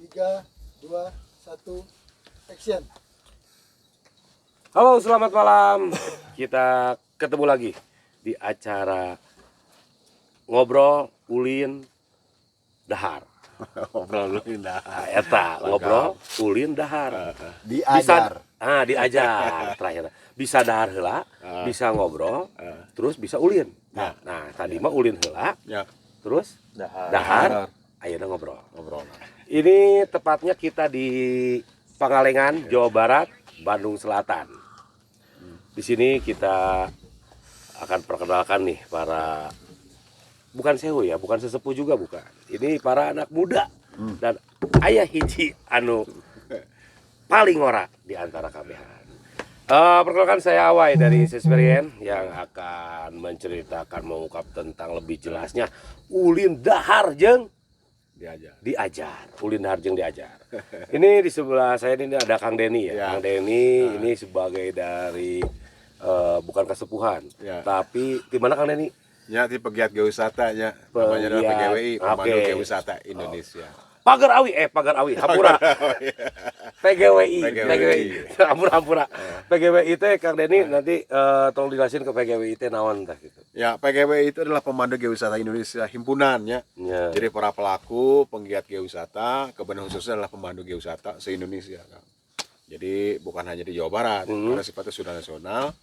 3, 2, 1, action. Halo, selamat malam. Kita ketemu lagi di acara ngobrol ulin dahar. Ngobrol ulin dahar. Ngobrol ulin dahar. Diajar. Diajar terakhir. Bisa dahar heula, bisa ngobrol, terus bisa ulin. Nah, tadi mah ulin heula, terus dahar, ayeuna ngobrol. Ini tepatnya kita di Pangalengan, Jawa Barat, Bandung Selatan. Di sini kita akan perkenalkan nih para, bukan sewu ya, bukan sesepuh juga bukan. Ini para anak muda dan ayah hiji anu paling ora di antara kabehan. Perkenalkan saya Awai dari Sesperien yang akan menceritakan, mengungkap tentang lebih jelasnya ulin dahar jeung diajar. Ulin dahar jeung diajar. Ini di sebelah saya ini ada Kang Deni ya. Kang Deni ini sebagai dari bukan kesepuhan, tapi di mana Kang Deni? Ya, di pegiat geowisata nya. Namanya adalah PGWI, Pemandu Geowisata Indonesia. Pagar Awi, hampura. PGWI. Hampura. PGWI itu Kang Deni nanti tolong dijelasin ke PGWI itu naon tah gitu. Ya, PGWI itu adalah Pemandu Geowisata Indonesia himpunannya. Ya. Jadi para pelaku penggiat geowisata, kebenaran khususnya adalah pemandu geowisata se-Indonesia, Kang. Jadi bukan hanya di Jawa Barat, karena sifatnya sudah nasional.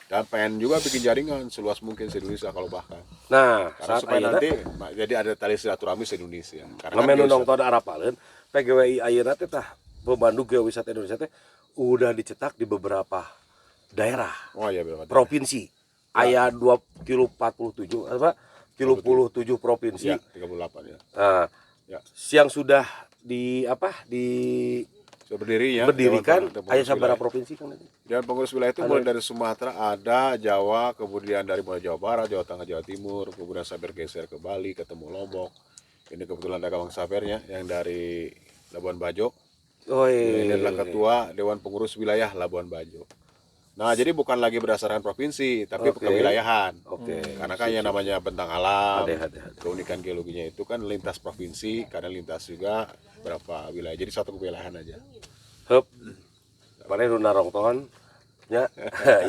Dan pengen juga bikin jaringan seluas mungkin se-Indonesia kalau bahkan. Nah, karena supaya nanti jadi ada tali silaturahmi se-Indonesia. Karena nonton arapaleun PGWI ayeuna teh tah pemandu geowisata Indonesia teh udah dicetak di beberapa daerah. Oh iya, beberapa provinsi. Aya 2,47 apa? 37 provinsi. Ya, 38 ya. Nah, yang sudah berdirikan aya sabaraha provinsi kan? Dan pengurus wilayah itu mulai dari Sumatera ada, Jawa, kemudian dari mulai Jawa Barat, Jawa Tengah, Jawa Timur, kemudian sampai bergeser ke Bali, ketemu Lombok. Ini kebetulan ada Kawang Sapernya yang dari Labuan Bajo. Oh iya. Ini adalah ketua Dewan Pengurus Wilayah Labuan Bajo. Nah, jadi bukan lagi berdasarkan provinsi, tapi kewilayahan. Karena kan yang namanya bentang alam, keunikan geologinya itu kan lintas provinsi, kadang lintas juga berapa wilayah. Jadi satu kewilayahan aja. Hup. Mana nu narongton nya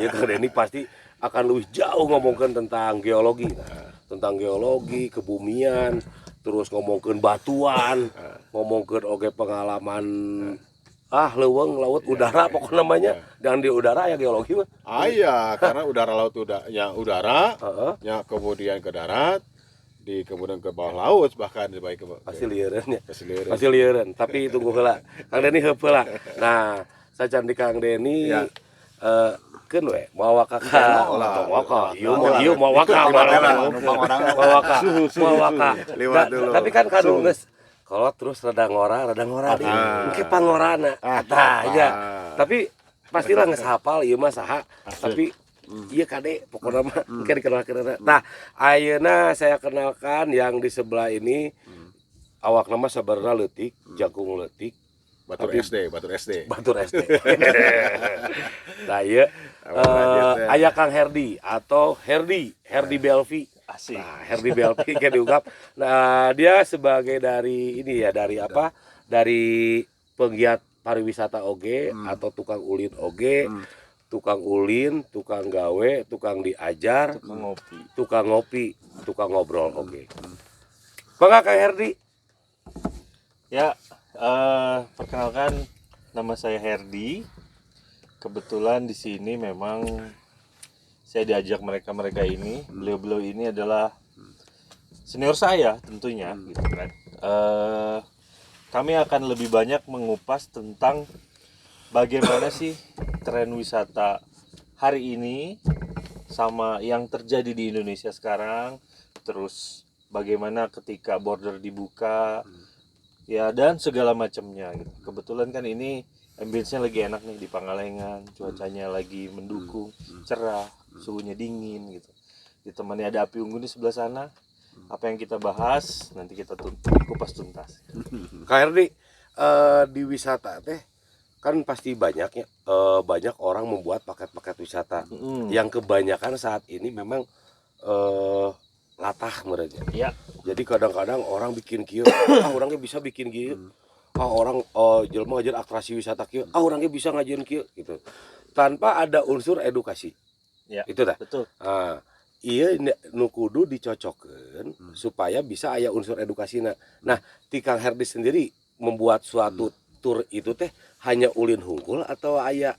itu Deni pasti akan lebih jauh ngomongin tentang geologi. Tentang geologi, kebumian, terus ngomongin batuan, ngomongin oge pengalaman leuweung laut udara pokoknya namanya. Dan di udara ya geologi mah. Iya, karena udara laut udara, kemudian ke darat, kemudian ke bawah laut bahkan baik ke pasti lieureun. Tapi tunggu heula. Kang Deni heup heula. Nah, sajan di Kang Deni keun we mawa kakak. Ieu mawa kakak. Tapi kan kanu geus kolot terus rada ngora di. Engke pangorana. Nya. Tapi pastilah geus hafal ieu mah saha. Tapi iya kade pokoknya mah mungkin dikenalkan. Nah, ayeuna saya kenalkan yang di sebelah ini awak nama sabarna leutik, jagung leutik, Batur SD. Nah, ieu aya Kang Herdi atau Herdi Belvi. Asik. Nah, Herdi Belvi kayak diungkap. Nah, dia sebagai dari ini ya, dari apa? Dari penggiat pariwisata oge atau tukang ulin oge. Tukang ulin, tukang gawe, tukang diajar, tukang ngopi, tukang ngobrol, oke. Bangga Kang Herdi. Ya, perkenalkan nama saya Herdi. Kebetulan di sini memang saya diajak mereka ini. Beliau ini adalah senior saya tentunya, gitu kan. Kami akan lebih banyak mengupas tentang bagaimana sih tren wisata hari ini sama yang terjadi di Indonesia sekarang, terus bagaimana ketika border dibuka, ya dan segala macamnya gitu. Kebetulan kan ini ambience-nya lagi enak nih di Pangalengan, cuacanya lagi mendukung, cerah, suhunya dingin gitu. Ditemani ada api unggun di sebelah sana. Apa yang kita bahas nanti kita kupas tuntas. Kak Herdi, di wisata teh kan pasti banyak orang membuat paket-paket wisata yang kebanyakan saat ini memang latah mereka. Ya. Jadi kadang-kadang orang bikin kieu, orangnya bisa bikin kieu. orang jelema ngajar atraksi wisata kieu, orangnya bisa ngajian kieu gitu. Tanpa ada unsur edukasi. Ya, itu dah. betul. Iya nu kudu dicocokkeun supaya bisa aya unsur edukasina. Nah, ti Kang Herdi sendiri membuat suatu tur itu teh hanya ulin hungkul atau aya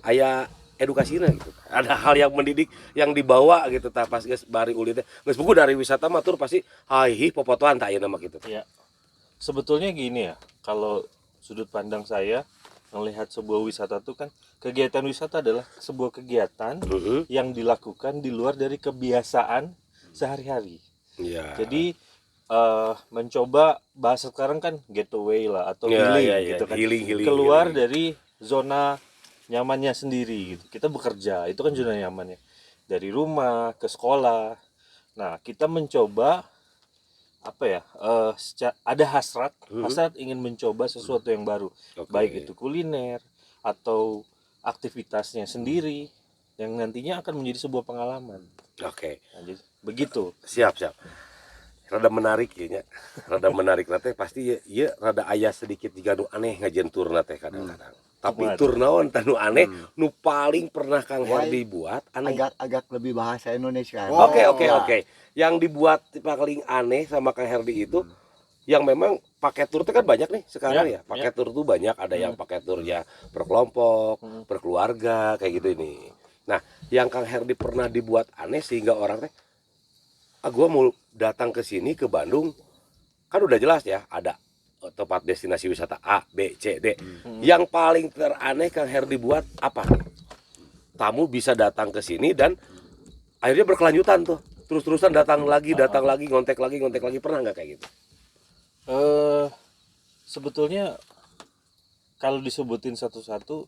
aya edukasina gitu. Ada hal yang mendidik yang dibawa gitu tah pas geus bari ulin teh. Geus buku dari wisata mah tur pasti haih popotoan tah ayeuna mah gitu. Iya. Sebetulnya gini ya, kalau sudut pandang saya melihat sebuah wisata itu kan kegiatan wisata adalah sebuah kegiatan yang dilakukan di luar dari kebiasaan sehari-hari. Iya. Jadi mencoba bahasa sekarang kan getaway lah atau healing gitu kan. Healing, keluar healing. dari zona nyamannya sendiri gitu. Kita bekerja, itu kan zona nyamannya. Dari rumah ke sekolah. Nah, kita mencoba ada hasrat ingin mencoba sesuatu yang baru, baik itu kuliner atau aktivitasnya sendiri yang nantinya akan menjadi sebuah pengalaman. Oke. Nah, begitu. Siap. Rada menarik ya, rada menarik nate pasti ya rada aya sedikit juga nu aneh ngajian tur nate kadang-kadang. Tapi tur naon tanu aneh nu paling pernah Kang Herdi buat aneh. Agak lebih bahasa Indonesia. Oke. Yang dibuat paling aneh sama Kang Herdi itu yang memang paket tur itu kan banyak nih sekarang ya. Paket tur tuh banyak, ada yang paket turnya per kelompok, per keluarga kayak gitu ini. Nah, yang Kang Herdi pernah dibuat aneh sehingga orang teh gua mau datang ke sini ke Bandung kan udah jelas ya ada tempat destinasi wisata A, B, C, D. Yang paling teraneh Kang Herdi buat apa? Tamu bisa datang ke sini dan akhirnya berkelanjutan tuh. Terus-terusan datang lagi, ngontek lagi. Pernah nggak kayak gitu? Sebetulnya kalau disebutin satu-satu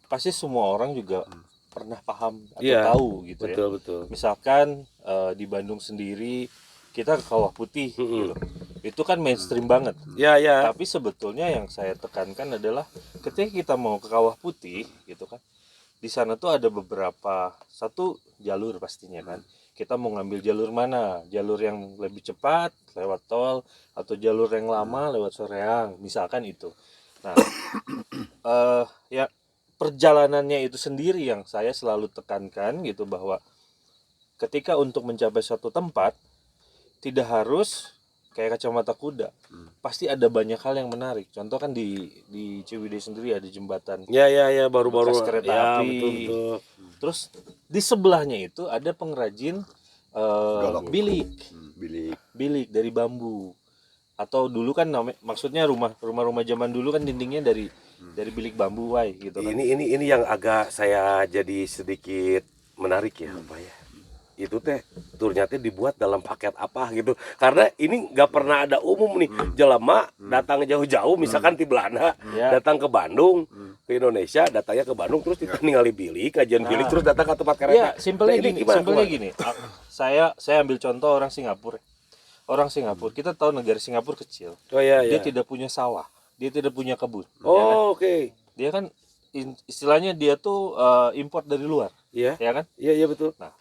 pasti semua orang juga pernah paham atau tahu gitu. Betul. Misalkan di Bandung sendiri kita ke Kawah Putih gitu. Itu kan mainstream banget. Ya. Tapi sebetulnya yang saya tekankan adalah ketika kita mau ke Kawah Putih gitu kan. Di sana tuh ada beberapa satu jalur pastinya kan. Kita mau ngambil jalur mana? Jalur yang lebih cepat lewat tol atau jalur yang lama lewat Soreang, misalkan itu. Nah, ya perjalanannya itu sendiri yang saya selalu tekankan gitu bahwa ketika untuk mencapai suatu tempat tidak harus kayak kacamata kuda. Pasti ada banyak hal yang menarik. Contoh kan di Ciwidey sendiri ada jembatan. Ya, baru-baru bekas kereta api. Betul. Terus di sebelahnya itu ada pengrajin bilik dari bambu. Atau dulu kan maksudnya rumah-rumah zaman dulu kan dindingnya dari bilik bambu gitu kan. Ini yang agak saya jadi sedikit menarik ya, Pak ya. Itu teh turnya teh dibuat dalam paket apa gitu. Karena ini nggak pernah ada umum nih. Jelema datang jauh-jauh misalkan di Belanda, datang ke Bandung, ke Indonesia, datangnya ke Bandung terus kita ningali bilik, kajian bilik terus datang ke tempat kereta. Ya, simpelnya gini. Saya ambil contoh orang Singapura. Orang Singapura, kita tahu negara Singapura kecil. Dia tidak punya sawah, dia tidak punya kebun. Oke. Dia kan istilahnya dia tuh import dari luar. Iya. Ya kan? Iya betul. Nah,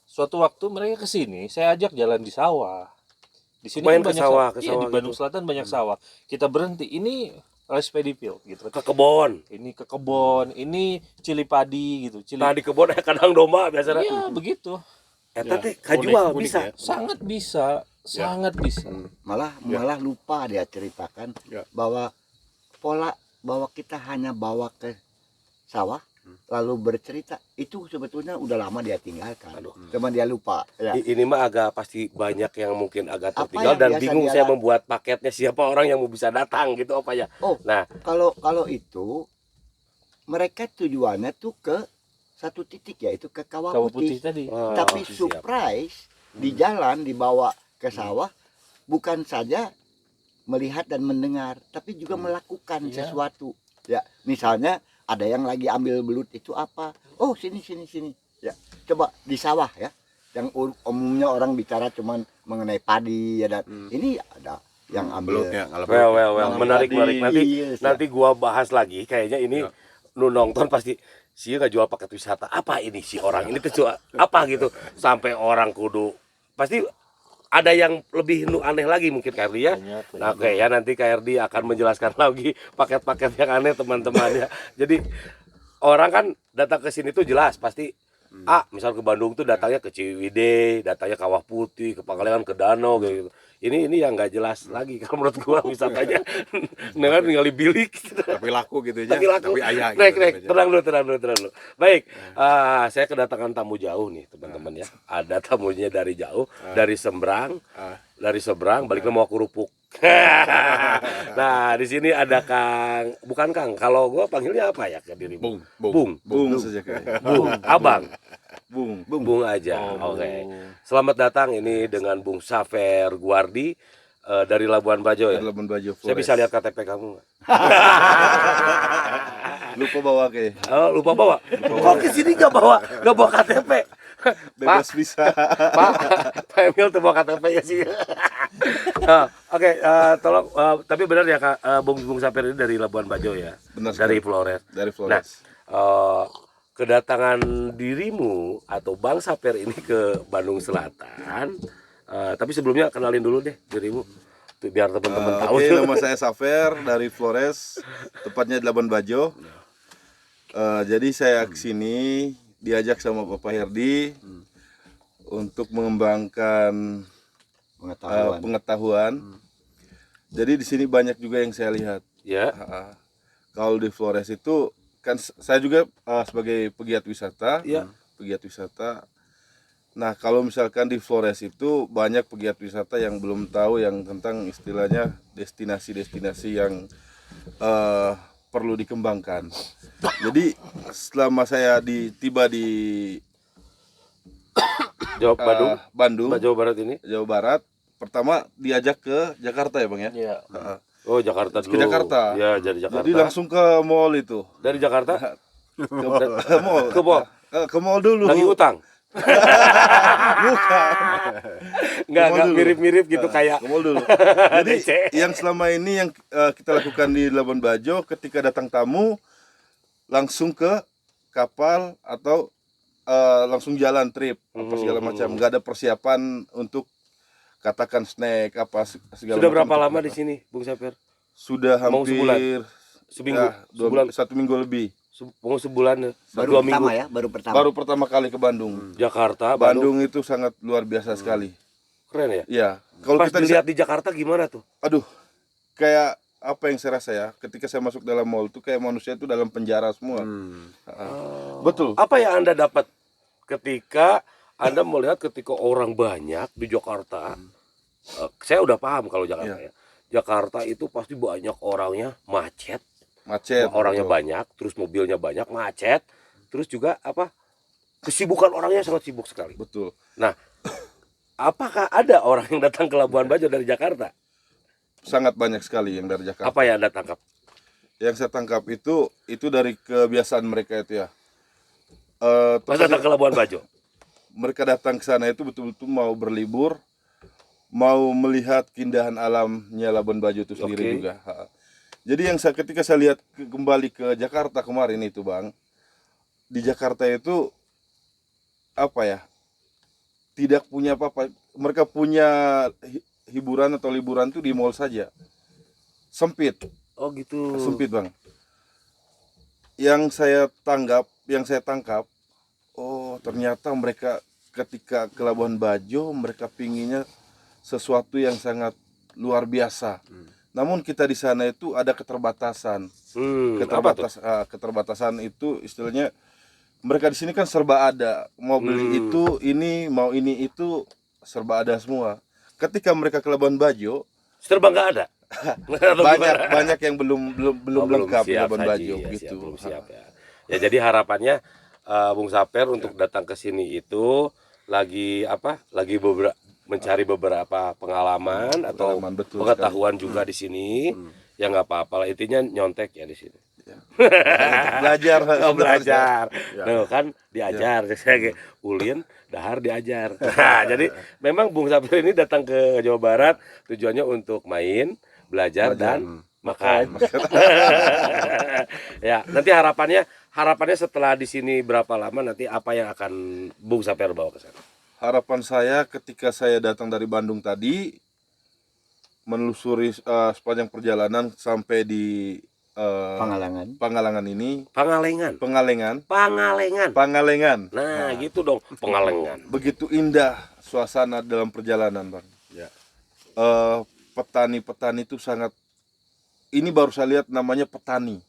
suatu waktu mereka ke sini, saya ajak jalan di sawah. Di sini kan banyak sawah, di Bandung Selatan banyak sawah. Kita berhenti, ini Spedifil gitu. Ke kebon. Ini ke kebon, ini cili padi gitu. Nah di kebon ada kandang domba biasanya. Iya, begitu. Teh kajual bisa. Sangat bisa. Malah lupa dia ceritakan bahwa bahwa kita hanya bawa ke sawah lalu bercerita itu sebetulnya udah lama dia tinggalkan. Cuma dia lupa ya. Ini mah agak pasti banyak yang mungkin agak tertinggal dan bingung saya membuat paketnya siapa orang yang mau bisa datang gitu apa ya. Nah kalau itu mereka tujuannya tuh ke satu titik yaitu ke Kawah Putih tadi. Tapi surprise di jalan dibawa ke sawah bukan saja melihat dan mendengar tapi juga melakukan sesuatu ya. Misalnya ada yang lagi ambil belut itu apa? Oh sini. Ya coba di sawah ya. Yang umumnya orang bicara cuman mengenai padi ya dan ini ada yang ambil. Well. Menarik. Nanti gua bahas lagi. Kayaknya ini nu nonton pasti sih nggak jual paket wisata. Apa ini si orang ini tuh apa gitu? Sampai orang kudu pasti ada yang lebih aneh lagi mungkin KRD ya. Nah, oke ya, nanti KRD akan menjelaskan lagi paket-paket yang aneh teman-teman ya. Jadi orang kan datang ke sini tuh jelas pasti misal ke Bandung tuh datangnya ke Ciwidey, datangnya ke Kawah Putih, ke Pangalengan, ke Danau gitu. Ini yang nggak jelas lagi kalau menurut gua wisatanya. Dengan ningali bilik gitu. Tapi laku gitu ya. Tapi ayah naik, gitu. tenang dulu. Baik, saya kedatangan tamu jauh nih teman-teman ya. Ada tamunya dari jauh, dari seberang, baliknya mau kerupuk. Nah, di sini ada bukan Kang. Kalau gua panggilnya apa ya ke dirimu? Bung saja kayak. Bung, Abang. Bung Aja. Oke. Selamat datang ini dengan Bung Safer Guardi dari Labuan Bajo ya. Labuan Bajo. Saya bisa lihat KTP kamu nggak? Lupa bawa ke. Oh, lupa bawa. Kok ke sini nggak bawa KTP? Bebas bisa. Pak Emil tuh bawa KTP ya sih. Oke, tolong tapi benar ya Kak, Bung Saper ini dari Labuan Bajo ya. Benar. Dari Flores. Nah, kedatangan dirimu atau Bang Saper ini ke Bandung Selatan, tapi sebelumnya kenalin dulu deh dirimu biar teman-teman tahu. Oke, nama saya Safer dari Flores, tepatnya di Labuan Bajo. Jadi saya kesini diajak sama Bapak Herdi untuk mengembangkan pengetahuan. Jadi di sini banyak juga yang saya lihat. Ya. Kalau di Flores itu kan saya juga sebagai pegiat wisata. Nah, kalau misalkan di Flores itu banyak pegiat wisata yang belum tahu yang tentang istilahnya destinasi-destinasi yang perlu dikembangkan. Jadi selama saya tiba di Bandung, Jawa Barat ini. Jawa Barat, pertama diajak ke Jakarta ya Bang ya? Iya. Oh, Jakarta dulu. Ke Jakarta. Ya, dari Jakarta. Jadi langsung ke mall itu. Dari Jakarta Ke mall. Ke mall dulu. Lagi utang. Bukan. Enggak mirip-mirip gitu kayak. Ke mall dulu. Jadi yang selama ini yang kita lakukan di Labuan Bajo, ketika datang tamu langsung ke kapal atau langsung jalan trip apa segala macam, nggak ada persiapan untuk katakan snack apa segala Sudah macam. berapa lama di sini, Bung Saper? Sudah Mau hampir seminggu, sebulan, 1 minggu lebih. Mau sebulan, Baru 2 pertama minggu. ya, Baru pertama kali ke Bandung. Jakarta, Bandung itu sangat luar biasa sekali. Keren ya? Ya, kalau Pas kita dilihat di Jakarta gimana tuh? aduh, kayak apa yang saya rasa ya, ketika saya masuk dalam mall itu kayak manusia itu dalam penjara semua. Betul. Apa yang Anda dapat ketika Anda melihat ketika orang banyak di Jakarta? Saya udah paham kalau Jakarta ya. Jakarta itu pasti banyak orangnya, macet, orangnya betul. banyak, terus mobilnya banyak, macet, terus juga apa? Kesibukan orangnya sangat sibuk sekali. Betul. Nah, apakah ada orang yang datang ke Labuan Bajo dari Jakarta? Sangat banyak sekali yang dari Jakarta. Apa yang Anda tangkap? Yang saya tangkap itu dari kebiasaan mereka itu ya. Pas datang ke Labuan Bajo. Mereka datang ke sana itu betul-betul mau berlibur, mau melihat keindahan alamnya Labuan Bajo itu sendiri juga. Jadi yang ketika saya lihat kembali ke Jakarta kemarin itu Bang, di Jakarta itu apa ya? Tidak punya apa-apa. Mereka punya hiburan atau liburan tuh di mall saja. Sempit. Oh gitu. Sempit Bang. Yang saya tangkap, oh ternyata mereka ketika ke Labuan Bajo mereka pinginnya sesuatu yang sangat luar biasa. Namun kita di sana itu ada keterbatasan. Keterbatasan itu istilahnya mereka di sini kan serba ada. Mau beli itu, ini, mau ini itu serba ada semua. Ketika mereka ke Labuan Bajo, serba nggak ada. banyak yang belum lengkap di Labuan Bajo gitu. Belum siap ya. Ya jadi harapannya Bung Saper untuk datang ke sini itu lagi mencari beberapa pengalaman atau pengetahuan juga di sini. Ya nggak apa-apa lah, intinya nyontek ya di sini. Belajar. Nah, kan diajar saya ulin dahar diajar. Nah, jadi memang Bung Saper ini datang ke Jawa Barat tujuannya untuk main, belajar dan makan. Ya, nanti harapannya setelah di sini berapa lama nanti apa yang akan Bung Saper bawa ke sana? harapan saya ketika saya datang dari Bandung tadi, menelusuri sepanjang perjalanan sampai di Pangalengan ini. Pangalengan. Nah, gitu dong, Pangalengan. Begitu indah suasana dalam perjalanan, Bang. Ya. Petani-petani itu sangat, ini baru saya lihat namanya petani.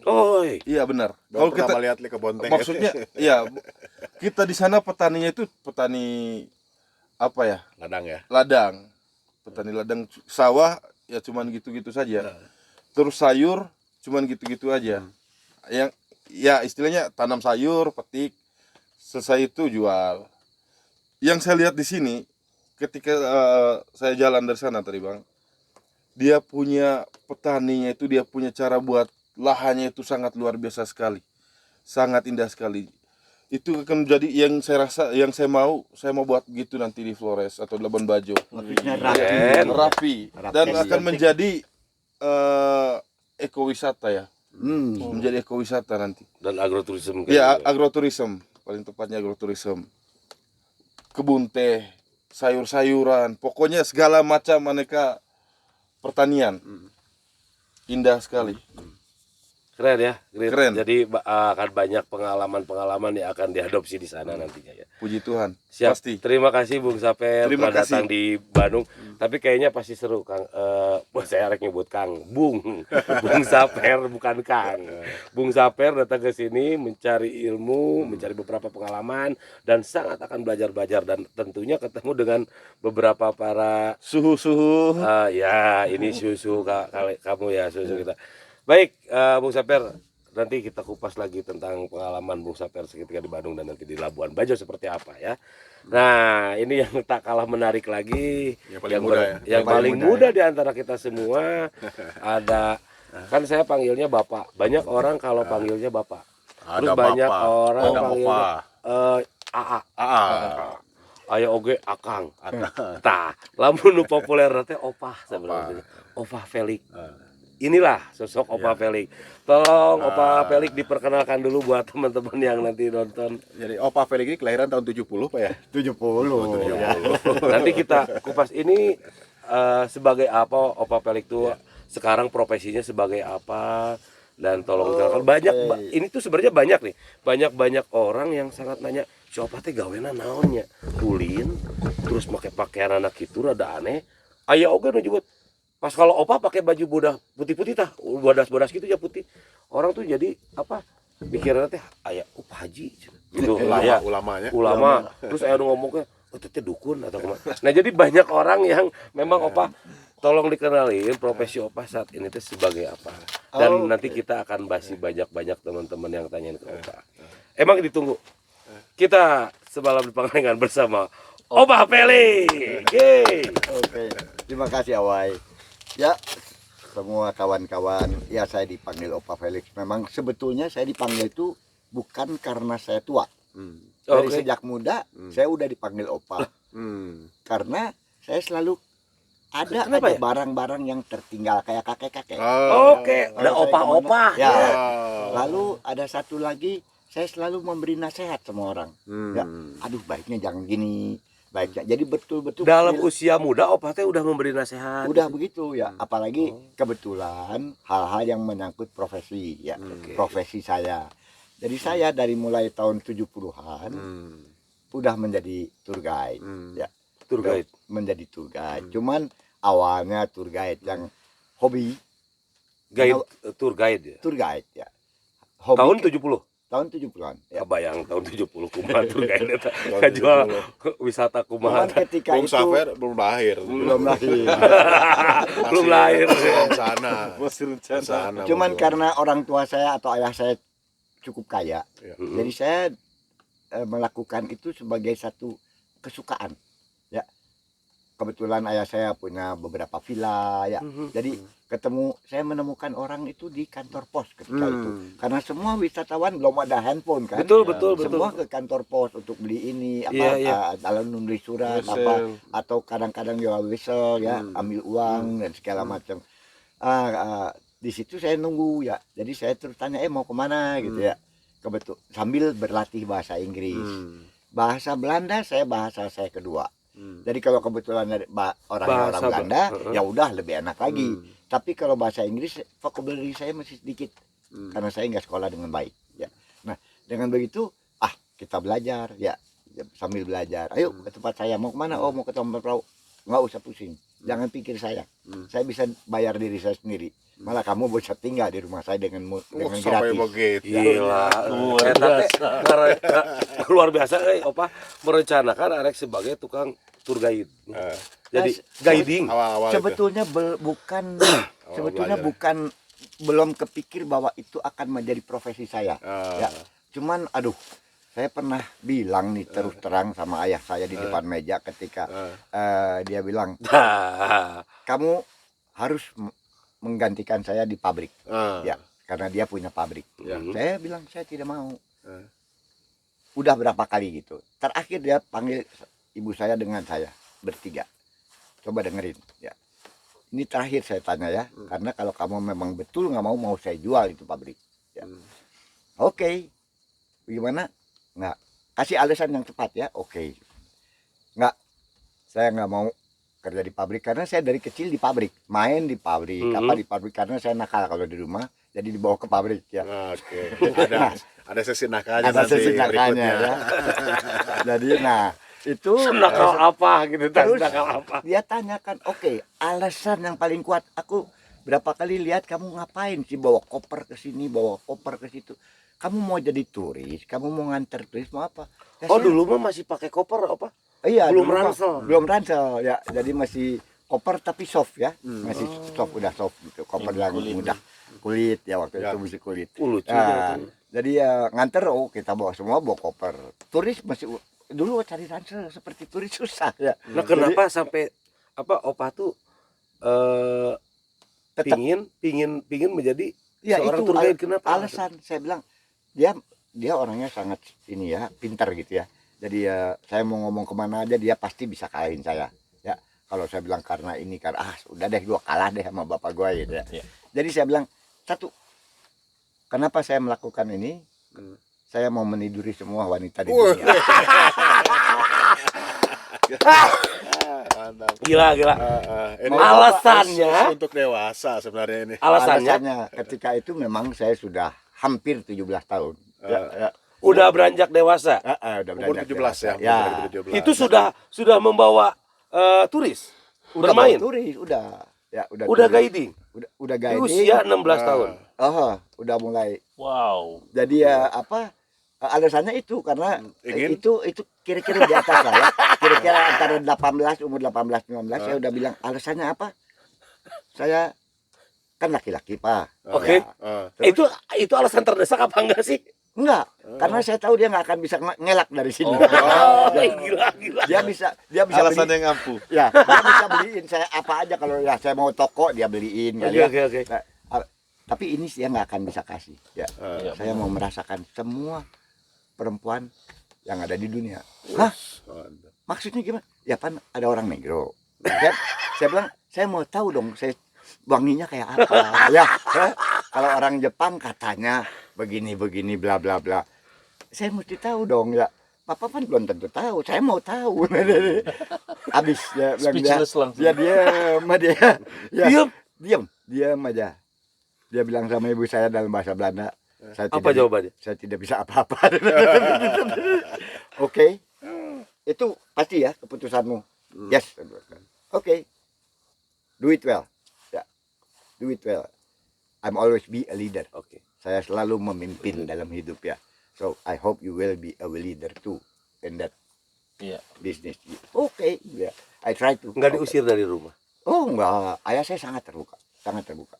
Oh, iya benar. Kalau kita lihat ke Bonteng, maksudnya, ya kita di sana petaninya itu petani apa ya? Ladang. Petani ladang, sawah ya cuman gitu-gitu saja. Terus sayur cuman gitu-gitu aja. Yang ya istilahnya tanam sayur, petik, selesai itu jual. Yang saya lihat di sini ketika saya jalan dari sana tadi, Bang, dia punya petaninya itu, dia punya cara buat lahannya itu sangat luar biasa sekali, sangat indah sekali. Itu akan menjadi yang saya rasa, yang saya mau buat gitu nanti di Flores atau Labuan Bajo. Rapi. Dan akan menjadi ekowisata ya. Menjadi ekowisata nanti. Dan agroturism. Ya, agroturism, paling tepatnya agroturism. Kebun teh, sayur-sayuran, pokoknya segala macam aneka pertanian. Indah sekali. Keren ya, keren. Jadi akan banyak pengalaman-pengalaman yang akan diadopsi di sana nantinya ya. Puji Tuhan. Siap. Pasti. Terima kasih Bung Saper telah datang di Bandung. Tapi kayaknya pasti seru, Kang. Saya harus nyebut Kang, Bung Saper bukan Kang. Bung Saper datang ke sini mencari ilmu, mencari beberapa pengalaman, dan sangat akan belajar-belajar, dan tentunya ketemu dengan beberapa para suhu-suhu. Ya, ini suhu kamu ya, suhu kita. Baik, Bung Saper, nanti kita kupas lagi tentang pengalaman Bung Saper ketika di Bandung dan nanti di Labuan Bajo seperti apa ya. Nah, ini yang tak kalah menarik lagi, yang paling muda di antara kita semua ada, kan saya panggilnya Bapak. Banyak orang kalau panggilnya Bapak. Terus banyak orang panggilnya AA. Aya oge Akang. Tah, lamun nu populer teh Opah sebenarnya. Opah Felix. Inilah sosok Opa Felix. Tolong Opa Felix diperkenalkan dulu buat teman-teman yang nanti nonton. Jadi Opa Felix ini kelahiran tahun 70 Pak ya? 70. Nanti kita kupas ini sebagai apa Opa Felix itu sekarang profesinya sebagai apa, dan tolong kenalkan. Banyak ini tuh sebenarnya banyak nih. Banyak orang yang sangat nanya, siapa teh gawena naonnya? Ulin terus pakai pakaian anak itu rada aneh. Aya oge nu nyebut pas kalau Opa pakai baju bodas putih-putih tah, bodas-bodas gitu ya putih. Orang tuh jadi apa? Pikirannya teh aya Opa Haji gitu. Ulama. Terus aya ngomong ke teh dukun atau kemana. Nah, jadi banyak orang yang memang Opa tolong dikenalin profesi Opa saat ini teh sebagai apa. Dan nanti kita akan basi banyak-banyak teman-teman yang tanyain ke Opa. Emang ditunggu. Kita semalam di Pangalengan bersama Opa Felix. Oke. Terima kasih Awai. Ya, semua kawan-kawan, ya saya dipanggil Opa Felix. Memang sebetulnya saya dipanggil itu bukan karena saya tua. Dari sejak muda saya udah dipanggil Opa. Karena saya selalu ada barang-barang yang tertinggal kayak kakek-kakek. Ada opa-opa. Ya. Lalu ada satu lagi, saya selalu memberi nasihat sama orang. Ya, aduh baiknya jangan gini. Baiknya. Jadi betul-betul dalam usia muda Opa teh udah memberi nasihat. Udah begitu ya, apalagi kebetulan hal-hal yang menyangkut profesi ya, profesi saya. Jadi saya dari mulai tahun 70-an udah menjadi tour guide ya. Tour guide. Menjadi tour guide. Cuman awalnya tour guide yang hobi. Tour guide ya. Tour guide ya. Hobi tahun 70. Tahun 70-an ya. Kebayang tahun 70 kumaha tour guide eta ngajual wisata kumaha. Ketika Bung itu Saper belum lahir. Belum lahir. Sana. Cuman karena orang tua saya atau ayah saya cukup kaya. Jadi saya melakukan itu sebagai satu kesukaan. Ya. Kebetulan ayah saya punya beberapa villa ya. Jadi saya menemukan orang itu di kantor pos ketika itu. Karena semua wisatawan belum ada handphone kan. Betul. Semua ke kantor pos untuk beli ini dalam nulis surat atau kadang-kadang juga whistle ya, ambil uang dan segala macam. Di situ saya nunggu ya. Jadi saya terus tanya mau kemana gitu ya. Kebetul sambil berlatih bahasa Inggris. Bahasa Belanda bahasa saya kedua. Jadi kalau kebetulan ada orang Bahasa Belanda, Heeh. ya udah lebih enak lagi. Tapi kalau bahasa Inggris, vocabulary saya masih sedikit karena saya nggak sekolah dengan baik. Ya. Nah, dengan begitu, kita belajar, ya sambil belajar. Ayo ke tempat saya, mau kemana? Oh, mau ke tempat perahu. Nggak usah pusing, jangan pikir saya. Saya bisa bayar diri saya sendiri. Malah kamu bisa tinggal di rumah saya dengan sampai gratis. begitu. Gila, Luar eta teh biasa. luar biasa Opa merencanakan arek sebagai tukang tour guide. Jadi guiding. Awal-awal Sebetulnya bukan sebetulnya belajar. bukan belum kepikir bahwa itu akan menjadi profesi saya. Ya. Cuman saya pernah bilang nih terus terang sama ayah saya di depan meja ketika dia bilang, kamu harus menggantikan saya di pabrik. Ya, karena dia punya pabrik. Saya bilang saya tidak mau. Udah berapa kali gitu. Terakhir dia panggil ibu saya dengan saya bertiga. Coba dengerin ya. Ini terakhir saya tanya ya, karena kalau kamu memang betul nggak mau saya jual itu pabrik. Ya. Oke. Bagaimana? Nggak. Kasih alasan yang tepat ya. Oke. Nggak. Saya nggak mau kerja di pabrik karena saya dari kecil di pabrik, main di pabrik, apa di pabrik karena saya nakal kalau di rumah, jadi dibawa ke pabrik ya. Oke. Ada sesi nakalnya Ada nanti sesi nakalnya berikutnya. ya. Jadi itu Nakal apa gitu terus nakal apa? dia tanyakan, oke, alasan yang paling kuat. Aku berapa kali lihat kamu ngapain sih bawa koper ke sini, bawa koper ke situ. Kamu mau jadi turis, kamu mau nganter turis, mau apa? Ya, Oh saya- dulu mah masih pakai koper apa? Iya, belum dulu mah ransel. belum ransel ya. Jadi masih koper tapi soft ya. Masih soft, udah soft gitu. Koper yang mudah. Kulit ya waktu Ya. itu masih kulit. Lucu Nah, gitu. jadi ya nganter kita bawa semua bawa koper. Turis masih dulu cari ransel seperti turis susah ya. Nah kenapa sampai Opa tuh Tetap pingin menjadi ya seorang itu tour guide? Kenapa? alasan saya bilang dia orangnya sangat ini ya, pintar gitu ya. Jadi ya saya mau ngomong kemana aja dia pasti bisa kalahin saya. Ya kalau saya bilang karena ini udah deh gua kalah deh sama bapak gua gitu ya. Ya. Jadi saya bilang satu, kenapa saya melakukan ini? Saya mau meniduri semua wanita di dunia. Mantap. Gila. Ini Alasannya? untuk dewasa sebenarnya ini. Alasannya Ketika itu memang saya sudah hampir 17 tahun. Ya. udah beranjak dewasa. Udah Umur beranjak 17 ya. dewasa. Ya. umur 17. Itu sudah membawa turis Udah bermain. bawa turis, udah. Ya, Udah turis. guiding. Udah Di guiding. usia 16 tahun. Udah mulai. Wow. Jadi ya alasannya itu karena Ingin? itu kira-kira di atas lah ya. Kira-kira antara 18 umur 18 19 saya udah bilang alasannya apa? Saya kan laki-laki, Pak. Oke. Ya, Itu alasan terdesak apa enggak sih? enggak, karena saya tahu dia nggak akan bisa ngelak dari sini. Gila. Dia bisa Alasan beli, yang ampuh. ya, dia bisa beliin saya apa aja kalau ya saya mau toko dia beliin kali ya. Oke. Nah, tapi ini dia nggak akan bisa kasih. Ya, Ya. saya mau merasakan semua perempuan yang ada di dunia. Hah? Maksudnya gimana? Ya kan ada orang negro. Saya bilang, saya mau tahu dong, saya wanginya kayak apa. Ya, kalau orang Jepang katanya begini bla bla bla. Saya mesti tahu dong ya. Papa kan belum tentu tahu. Saya mau tahu. Habis ya bilang Speechless langsung. dia dia. Ya, Diam. diam aja. Dia bilang sama ibu saya dalam bahasa Belanda. Apa jawabannya? Saya tidak bisa apa-apa. Oke. Itu pasti ya keputusanmu. Yes. Oke. Do it well. Ya. Do it well. I'm always be a leader. Oke. Saya selalu memimpin dalam hidup ya. So I hope you will be a leader too in that Iya. business. Oke. Ya. I try to. Enggak diusir dari rumah. Oh enggak. Ayah saya sangat terbuka. Sangat terbuka.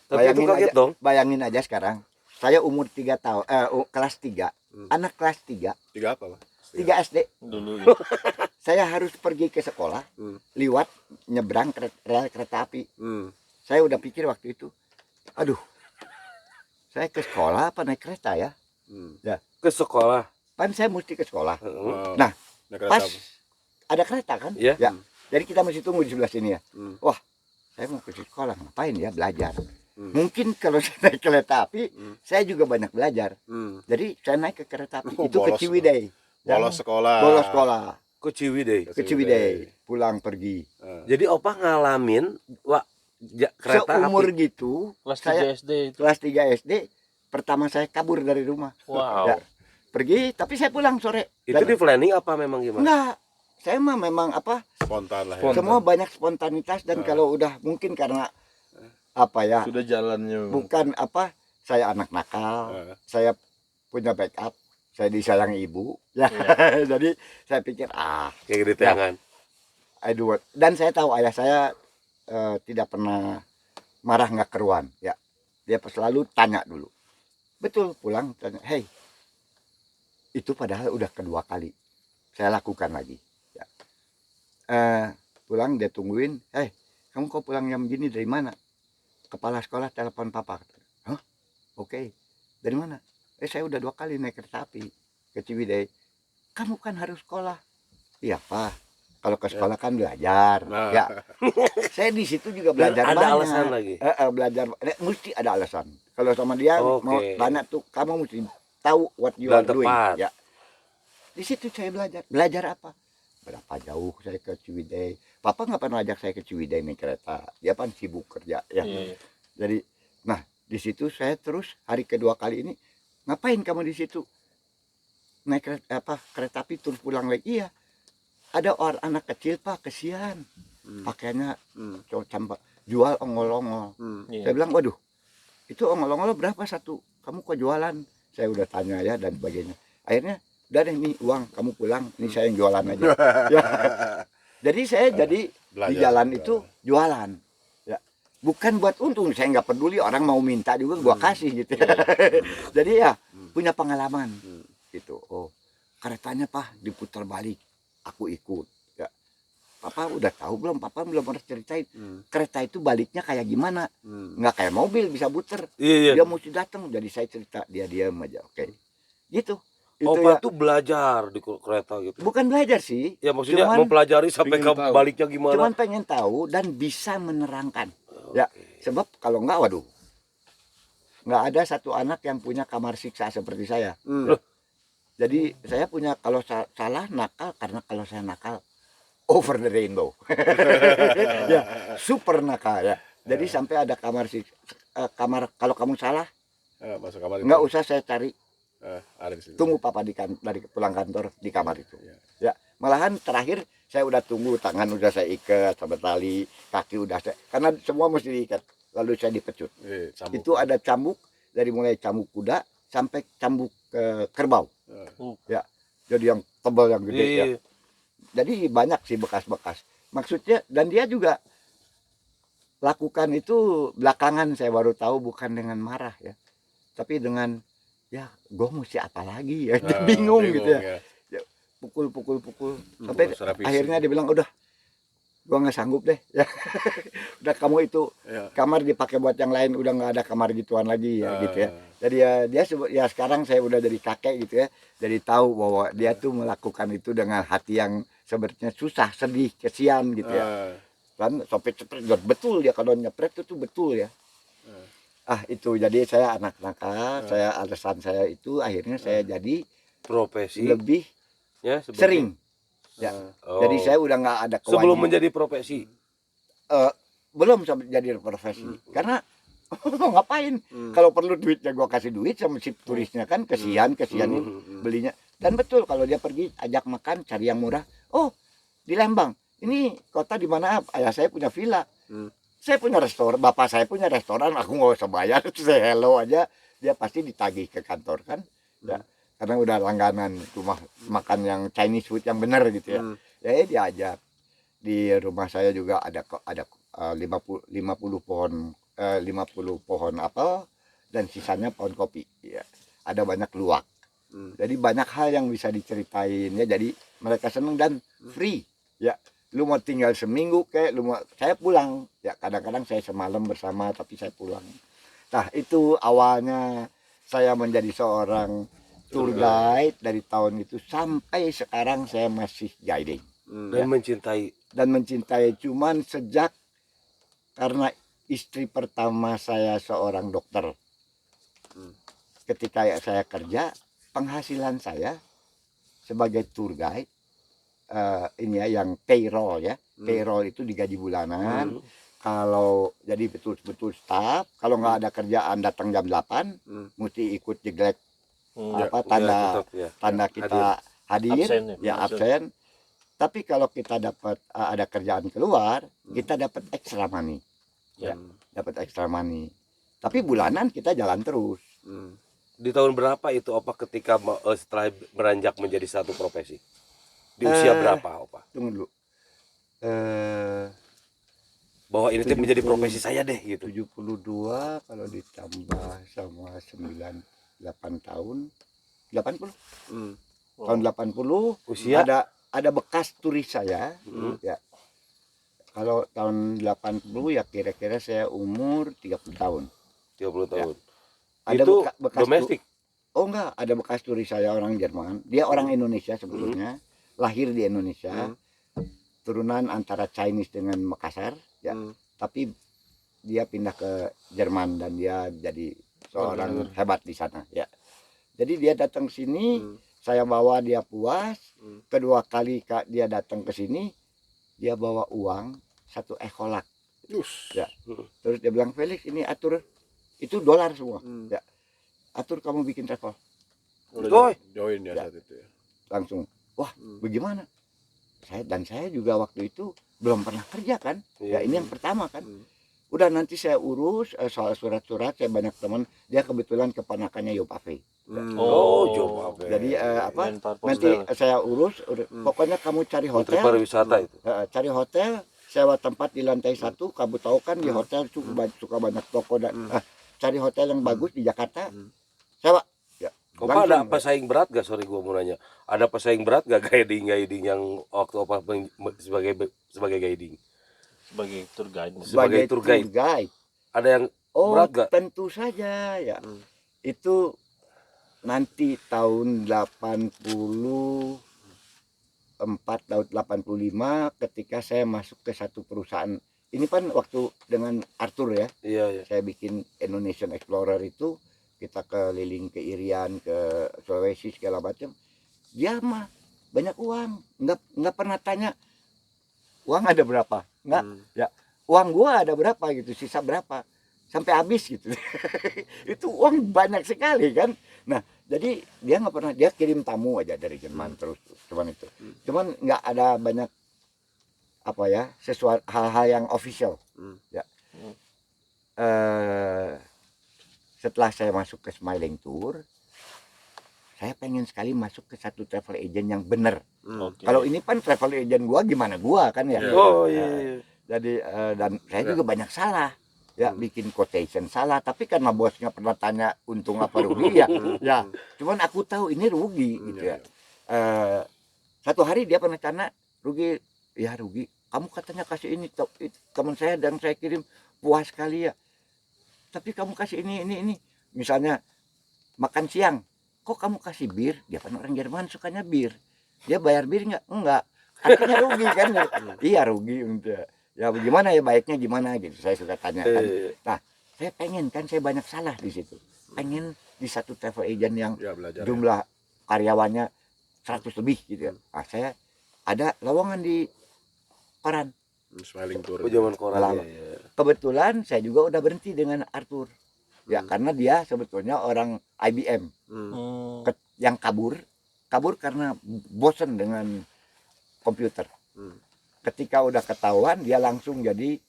Tapi itu kaget dong. Bayangin aja sekarang. Saya umur 3 tahun, kelas 3. Anak kelas 3, 3 apa, Pak? 3 SD. Dulu ya. Saya harus pergi ke sekolah, lewat nyebrang rel kereta api. Saya udah pikir waktu itu, aduh, saya ke sekolah apa naik kereta ya? Ke sekolah. Kan saya mesti ke sekolah. Oh, Nah, naik kereta pas apa? ada kereta kan? Iya. Ya. Jadi kita mesti tunggu di sebelah sini ya. Hmm. Wah, saya mau ke sekolah ngapain ya? Belajar. Mungkin kalau saya naik kereta api, saya juga banyak belajar. Jadi saya naik ke kereta api Oh, itu ke bolos. Ciwidey. bolos sekolah. bolos sekolah Ke Ciwidey. ke Ciwidey, pulang pergi. Jadi Opa ngalamin kereta Seumur api. gitu, Kelas 3 saya SD itu. kelas 3 SD pertama saya kabur dari rumah. Wow. Ya, pergi tapi saya pulang sore. Itu Dan- di planning apa memang gimana? enggak, saya mah memang apa Spontan lah ya. Spontan. semua banyak spontanitas dan kalau udah mungkin karena apa ya Sudah jalannya. bukan apa saya anak nakal, saya punya backup, saya disayang ibu ya. Jadi saya pikir Kayak gitu tangan. I do what. Dan saya tahu ayah saya tidak pernah marah nggak keruan ya, dia selalu tanya dulu, betul pulang tanya, hey itu padahal udah kedua kali saya lakukan lagi ya. Pulang dia tungguin, hey kamu kok pulang jam gini dari mana? Kepala sekolah telepon papa. Hah? Oke. Dari mana? Saya udah 2 kali naik kereta api ke Ciwidey. Kamu kan harus sekolah. Iya Pak. Kalau ke sekolah kan belajar. Ya. Saya di situ juga belajar Dan ada banyak. alasan lagi. Belajar mesti ada alasan. Kalau sama dia Oke. mau tanya tuh kamu mesti tahu what you Dan are doing. tepat. Ya. Di situ saya belajar. Belajar apa? Berapa jauh saya ke Ciwidey. Papa nggak pernah ajak saya ke Ciwidey naik kereta. Dia kan sibuk kerja ya. Iya. Jadi, nah di situ saya terus hari kedua kali ini ngapain kamu di situ naik kereta api terus pulang lagi? Iya, ada orang anak kecil Pak kesian pakaiannya cowok campak jual ongol-ongol. Iya. Saya bilang waduh itu ongol-ongol berapa satu? Kamu kok jualan? Saya udah tanya ya dan sebagainya. Akhirnya udah deh nih uang kamu pulang ini saya yang jualan aja. Ya. Jadi saya jadi di jalan itu jualan. Ya. Bukan buat untung, saya nggak peduli orang mau minta juga gua kasih gitu. Jadi ya punya pengalaman gitu. Oh, keretanya Pak diputar balik. Aku ikut. Ya. Papa udah tahu belum? Papa belum pernah ceritain. Kereta itu baliknya kayak gimana? Nggak kayak mobil bisa puter. Iya. Dia mesti datang. Jadi saya cerita, dia diam aja. Oke. Gitu. Itu Opa ya. tuh belajar di kereta gitu. Bukan belajar sih. Ya maksudnya Cuman- mempelajari sampai ke pengen tahu. baliknya gimana. Cuman pengen tahu dan bisa menerangkan. Ya, sebab kalau enggak waduh. Enggak ada satu anak yang punya kamar siksa seperti saya. Ya. Jadi saya punya kalau salah nakal karena kalau saya nakal over the rainbow. Ya, super nakal ya. Jadi sampai ada kamar siksa, kamar kalau kamu salah Masuk kamar itu. enggak usah saya cari. Ada di situ. Tunggu papa dari pulang kantor di kamar itu. Ya, malahan terakhir saya udah tunggu tangan udah saya ikat sama tali, kaki udah saya karena semua mesti diikat. Lalu saya dipecut. Cambuk. Itu ada cambuk dari mulai cambuk kuda sampai cambuk kerbau. Ya. Jadi yang tebal yang gede ya. Iya. Jadi banyak sih bekas-bekas. Maksudnya dan dia juga lakukan itu belakangan saya baru tahu bukan dengan marah ya. Tapi dengan ya gue mesti apa lagi ya. Dia bingung gitu ya. Pukul sampai secara fisik. akhirnya dia bilang udah gua nggak sanggup deh ya. Udah kamu itu kamar dipakai buat yang lain udah nggak ada kamar gituan lagi ya gitu ya. Jadi ya dia ya sekarang saya udah jadi kakek gitu ya, jadi tahu bahwa dia tuh melakukan itu dengan hati yang sebenarnya susah, sedih, kesian gitu ya. Kan sopir-sopir betul dia kalau nyepret itu betul ya. Itu jadi saya anak nakal, saya alasan saya itu akhirnya saya jadi Profesi lebih ya sebagai- sering ya. Oh. Jadi saya udah nggak ada sebelum kewajiban. menjadi profesi. Belum sampai jadi profesi karena ngapain kalau perlu duitnya gua kasih duit sama si turisnya kan kesian belinya. Dan betul kalau dia pergi ajak makan cari yang murah. Oh di Lembang ini kota di mana ayah saya punya villa, saya punya restoran, bapak saya punya restoran, aku nggak usah bayar, saya hello aja dia pasti ditagih ke kantor kan ya, karena udah langganan rumah makan yang Chinese food yang benar gitu ya. Ya diajak di rumah saya juga ada 50 pohon 50 pohon apel dan sisanya pohon kopi ya. Ada banyak luwak. Jadi banyak hal yang bisa diceritain ya. Jadi mereka senang dan free ya. Lu mau tinggal seminggu kayak lu mau saya pulang ya, kadang-kadang saya semalam bersama tapi saya pulang. Nah, itu awalnya saya menjadi seorang tour guide dari tahun itu sampai sekarang saya masih guiding. Dan mencintai cuman sejak karena istri pertama saya seorang dokter. Ketika saya kerja, penghasilan saya sebagai tour guide, ini ya yang payroll ya. Payroll itu digaji bulanan. Kalau jadi betul-betul staff, kalau nggak ada kerjaan datang jam 8, mesti ikut jeglek tanda kita hadir, absen. Tapi kalau kita dapat ada kerjaan keluar, kita dapat extra money. Ya, dapat extra money. Tapi bulanan kita jalan terus. Di tahun berapa itu Opa ketika setelah beranjak menjadi satu profesi? Di usia berapa Opa? Tunggu dulu. Bahwa ini tuh menjadi profesi saya deh gitu. 72 kalau ditambah sama 8 tahun 80. Tahun 80 usia ada bekas turis saya. Ya. Kalau tahun 80 ya kira-kira saya umur 30 tahun. 30 tahun. Ya. Ada itu bekas domestik. Oh enggak, ada bekas turis saya orang Jerman. Dia orang Indonesia sebetulnya. Lahir di Indonesia. Turunan antara Chinese dengan Makassar, ya. Tapi dia pindah ke Jerman dan dia jadi seorang hebat di sana, ya. Jadi dia datang ke sini, saya bawa dia puas. Kedua kali dia datang ke sini, dia bawa uang 1 ekolak. Ya. Terus dia bilang, Felix ini atur, itu dolar semua, ya. Atur kamu bikin travel. Join ya saat itu ya. Langsung, wah bagaimana? Saya juga waktu itu belum pernah kerja kan, ya ini yang pertama kan. Udah nanti saya urus soal surat-surat, saya banyak teman, dia kebetulan keponakannya Yopave. Yopave. Jadi nanti saya urus, pokoknya kamu cari hotel. Pariwisata itu. Cari hotel, sewa tempat di lantai 1, kamu tahu kan di hotel suka banyak toko dan cari hotel yang bagus di Jakarta, sewa. Opa ada pesaing berat gak? Sorry gua mau nanya. Ada pesaing berat gak guiding yang waktu Opa sebagai guiding? Sebagai tour guide. Sebagai tour guide. Ada yang berat gak? Tentu saja ya. Itu nanti tahun 84 tahun 85 ketika saya masuk ke satu perusahaan. Ini kan waktu dengan Arthur ya. Iya. Saya bikin Indonesian Explorer itu. Kita keliling ke Irian, ke Sulawesi segala macam. Dia mah banyak uang, nggak pernah tanya uang ada berapa, nggak, ya uang gua ada berapa gitu, sisa berapa, sampai habis gitu. Itu uang banyak sekali kan. Nah jadi dia nggak pernah, dia kirim tamu aja dari Jerman terus, cuman itu, cuman nggak ada banyak apa ya sesuatu hal-hal yang official, ya. Setelah saya masuk ke Smiling Tour, saya pengen sekali masuk ke satu travel agent yang benar. Kalau ini kan travel agent gua gimana gua kan ya. Jadi dan saya juga banyak salah. Ya bikin quotation salah, tapi karena bosnya pernah tanya untung apa rugi ya. Ya, cuman aku tahu ini rugi gitu ya. Satu hari dia pernah tanya rugi, ya rugi. Kamu katanya kasih ini teman saya dan saya kirim puas sekali ya. Tapi kamu kasih ini misalnya makan siang, kok kamu kasih bir? Dia kan orang Jerman sukanya bir, dia bayar bir enggak, artinya rugi kan. Iya rugi. Ya bagaimana ya, baiknya gimana gitu, saya suka tanya kan. Nah saya pengen kan, saya banyak salah di situ, pengen di satu travel agent yang jumlah karyawannya 100 lebih gitu ya. Nah, saya ada lowongan di koran Smiling Tour. Zaman koran. Kebetulan saya juga udah berhenti dengan Arthur. Ya karena dia sebetulnya orang IBM. Yang kabur karena bosan dengan komputer. Ketika udah ketahuan dia langsung jadi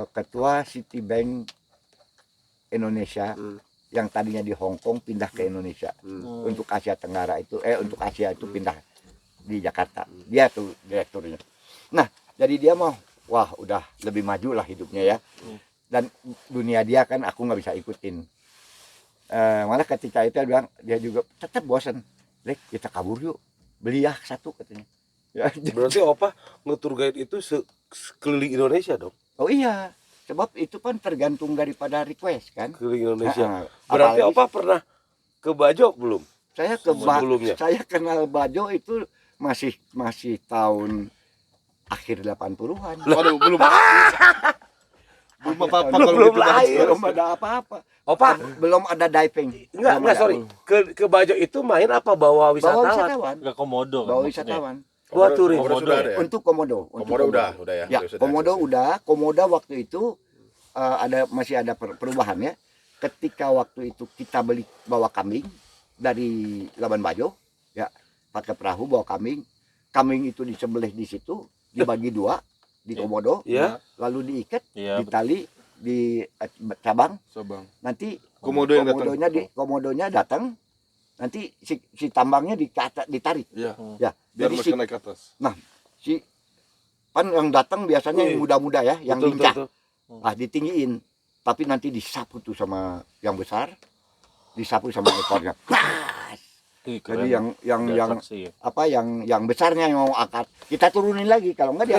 ketua Citibank Indonesia yang tadinya di Hong Kong pindah ke Indonesia. Untuk Asia Tenggara itu untuk Asia itu pindah di Jakarta. Dia tuh direkturnya. Nah, jadi dia mau, wah udah lebih maju lah hidupnya ya. Dan dunia dia kan aku nggak bisa ikutin. Malah ketika itu dia bilang, dia juga tetap bosan. Lek, kita kabur yuk, beli ya satu katanya. Ya, berarti Opa nge-tour guide itu sekeliling Indonesia dong? Oh iya, sebab itu kan tergantung daripada request kan. Keliling Indonesia. Berarti Opa pernah ke Bajo belum? Saya saya kenal Bajo itu masih tahun akhir 80-an. Waduh, belum belum ada apa-apa. Oh Pak, belum ada diving. Belum enggak ada. sorry. Ke Bajo itu main apa bawa Bawa wisatawan? wisatawan. Nggak komodo kan Bawa maksudnya? wisatawan. Buat turis. Komodo sudah ada ya? Untuk komodo. Untuk Komodo udah ya. Ya, Sudah komodo akses ya. udah. Komodo waktu itu masih ada perubahan ya. Ketika waktu itu kita bawa kambing dari Labuan Bajo, ya pakai perahu bawa kambing. Kambing itu disembelih di situ, dibagi dua di komodo, Iya. lalu diikat, Iya, ditali di cabang. Sabang. Nanti Komodo yang datang. komodonya datang. Nanti si tambangnya ditarik. Iya. Ya, Biar jadi mereka naik ke atas. si kan yang datang biasanya yang muda-muda ya, yang Betul, lincah. betul. Ah, ditinggiin. Tapi nanti disapu tuh sama yang besar, disapu sama ekornya. Klas. Ih, keren. Jadi yang Ada yang atraksi ya. apa yang besarnya yang mau angkat, kita turunin lagi. Kalau enggak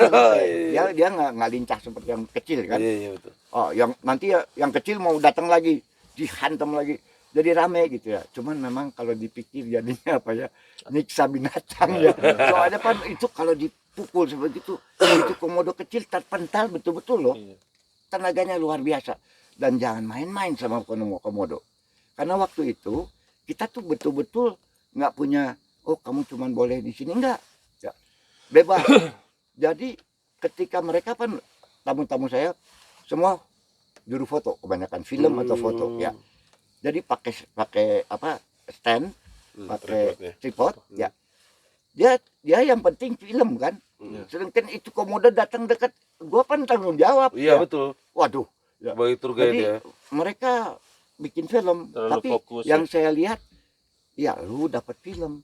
dia nggak lincah seperti yang kecil kan. Iya betul. Oh, yang nanti yang kecil mau datang lagi, dihantam lagi. Jadi rame gitu ya. Cuman memang kalau dipikir jadinya apa ya, nyiksa binatang ya. Soalnya kan itu kalau dipukul seperti itu komodo kecil terpental betul-betul loh. Iya. Tenaganya luar biasa. Dan jangan main-main sama komodo. Karena waktu itu kita tuh betul-betul nggak punya, oh kamu cuman boleh di sini enggak. Ya, bebas. Jadi ketika mereka kan tamu-tamu saya semua juru foto, kebanyakan film atau foto ya. Jadi pakai apa stand, pakai tripod ya. Dia yang penting film kan. Sedangkan itu komodo datang dekat, gua kan tanggung jawab. Iya ya. betul. Waduh. Ya. Bagi tour guide Jadi ya. mereka bikin film, Terlalu tapi fokus, yang saya lihat, ya lu dapat film.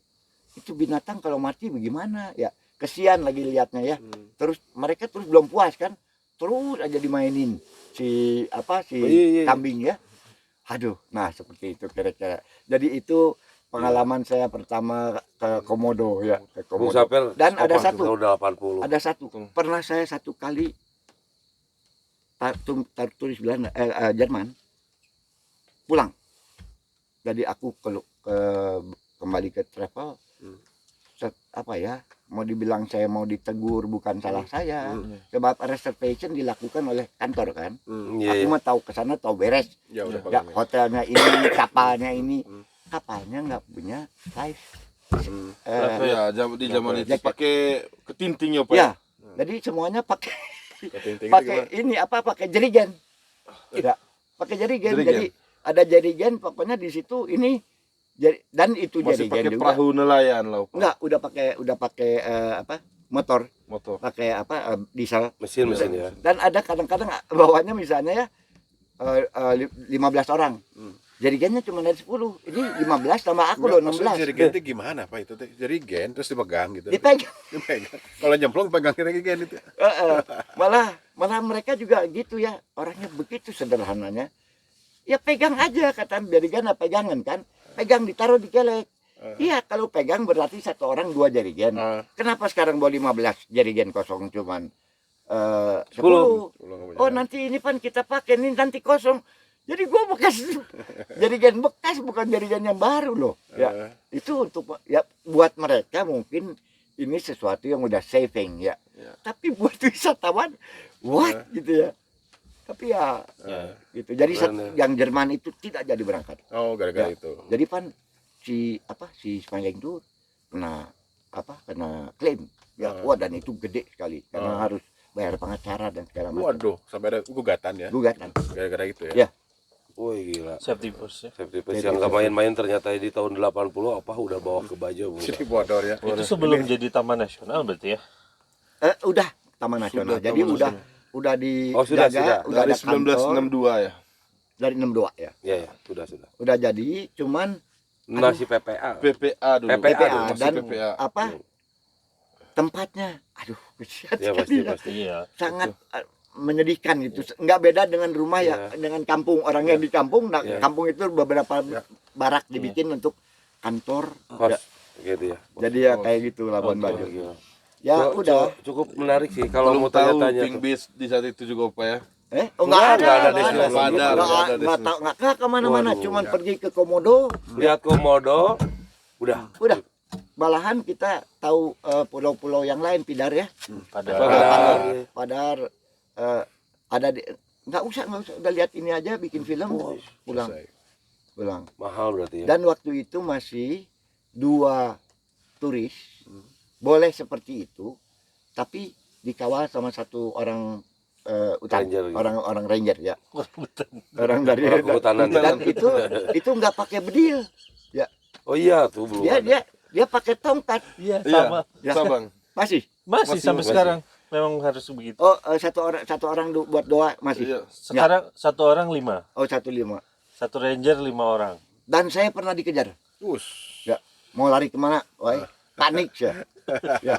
Itu binatang kalau mati bagaimana ya? Kesian lagi lihatnya ya. Terus mereka terus belum puas kan, terus aja dimainin si Iya. kambing ya. Aduh, nah seperti itu kira-kira. Jadi itu pengalaman saya pertama ke Komodo ya, ke Bung Komodo. Sapel. Dan ada Skopan satu. tahun 80. Ada satu, pernah saya satu kali turis Belanda, Jerman pulang. Jadi aku kembali ke travel, apa ya, mau dibilang saya mau ditegur bukan salah saya, sebab reservation dilakukan oleh kantor kan. Aku mah tahu kesana tahu beres. Ya udah Ya, hotelnya ini, kapalnya ini, kapalnya nggak punya life. Ya, di zaman itu jaket. pakai ketinting ya, Pak. Ya, jadi semuanya pakai Ketinting itu pakai gimana? ini apa pakai jerigen. Ya, pakai jerigen. Jerigen. Jadi ada jerigen pokoknya di situ ini dan itu Masih pakai jerigen juga. perahu nelayan lah, Pak. Enggak, udah pakai motor, Motor. pakai diesel. Mesin ya. Dan ada kadang-kadang bawahnya misalnya ya 15 orang. Jerigennya cuma dari 10. Ini 15 tambah aku loh Maksudnya 16. jerigen itu gimana Pak itu teh? Jerigen terus dipegang gitu. Dipegang. Dipegang. Kalau nyemplung pegang jerigen itu. Malah mereka juga gitu ya, orangnya begitu sederhananya. Ya pegang aja kata jerigen, pegangan kan, pegang ditaruh di kelek. Iya, kalau pegang berarti satu orang 2 jerigen. Kenapa sekarang bawa 15 jerigen kosong cuman 10? Oh nanti ini pan kita pakai ini nanti kosong. Jadi gua bekas jerigen bekas, bukan jerigen yang baru loh. Ya itu untuk ya buat mereka mungkin ini sesuatu yang udah saving ya. Tapi buat wisatawan, what gitu ya. Tapi ya, gitu. Jadi yang Jerman itu tidak jadi berangkat. Oh, gara-gara itu. Jadi pan si Smiling itu kena klaim. Ya, wah dan itu gede sekali karena harus bayar pengacara dan segala macam. Waduh, sampai ada gugatan ya. Gugatan. Gara-gara itu Ya. ya. Woi gila. Safety first ya. Safety first yang nggak main-main ternyata di tahun 80 apa udah bawa ke Bajo. Jadi bodor ya. Itu sebelum jadi taman nasional berarti ya. Udah Taman Nasional. Jadi udah sudah. dijaga, udah Dari ada kantor 1962 ya. dari 62 ya. Ya, sudah. Udah jadi cuman Masih PPA. PPA dulu. PPA Masih dan PPA. tempatnya aduh kesian Ya sekali pasti. Iya. sangat menyedihkan gitu. Nggak beda dengan rumah ya, dengan kampung. Orangnya di kampung, kampung itu beberapa barak dibikin untuk kantor. Kos gitu ya. Jadi ya kayak gitu Labuan Bajo. Gila. Ya udah. Cukup menarik sih kalau Belum mau tahu tanya-tanya Pink tuh. Beach di saat itu juga, Pak ya. Nggak ada destinasi. kemana-mana. Cuman pergi ke Komodo. Lihat Komodo, udah. Malahan kita tahu pulau-pulau yang lain, Pidar ya. Padahal Padar ada nggak usah udah lihat ini aja bikin film pulang Selesai. pulang. Mahal berarti ya. Dan waktu itu masih 2 turis boleh seperti itu, tapi dikawal sama 1 orang hutan, Ranger gitu. orang ranger ya, orang dari Orang kehutanan. dan itu nggak pakai bedil, Oh iya tuh belum dia ada. dia pakai tongkat. Iya, Iya, sama. Ya. Sabang. Masih Masih sampai masih. sekarang memang harus begitu. oh satu orang buat doa masih. Iya. Sekarang 1 orang 5, Oh 1,5. 1 ranger 5 orang. Dan saya pernah dikejar. Us. Ya, mau lari kemana? Woi, panik saya. Ya,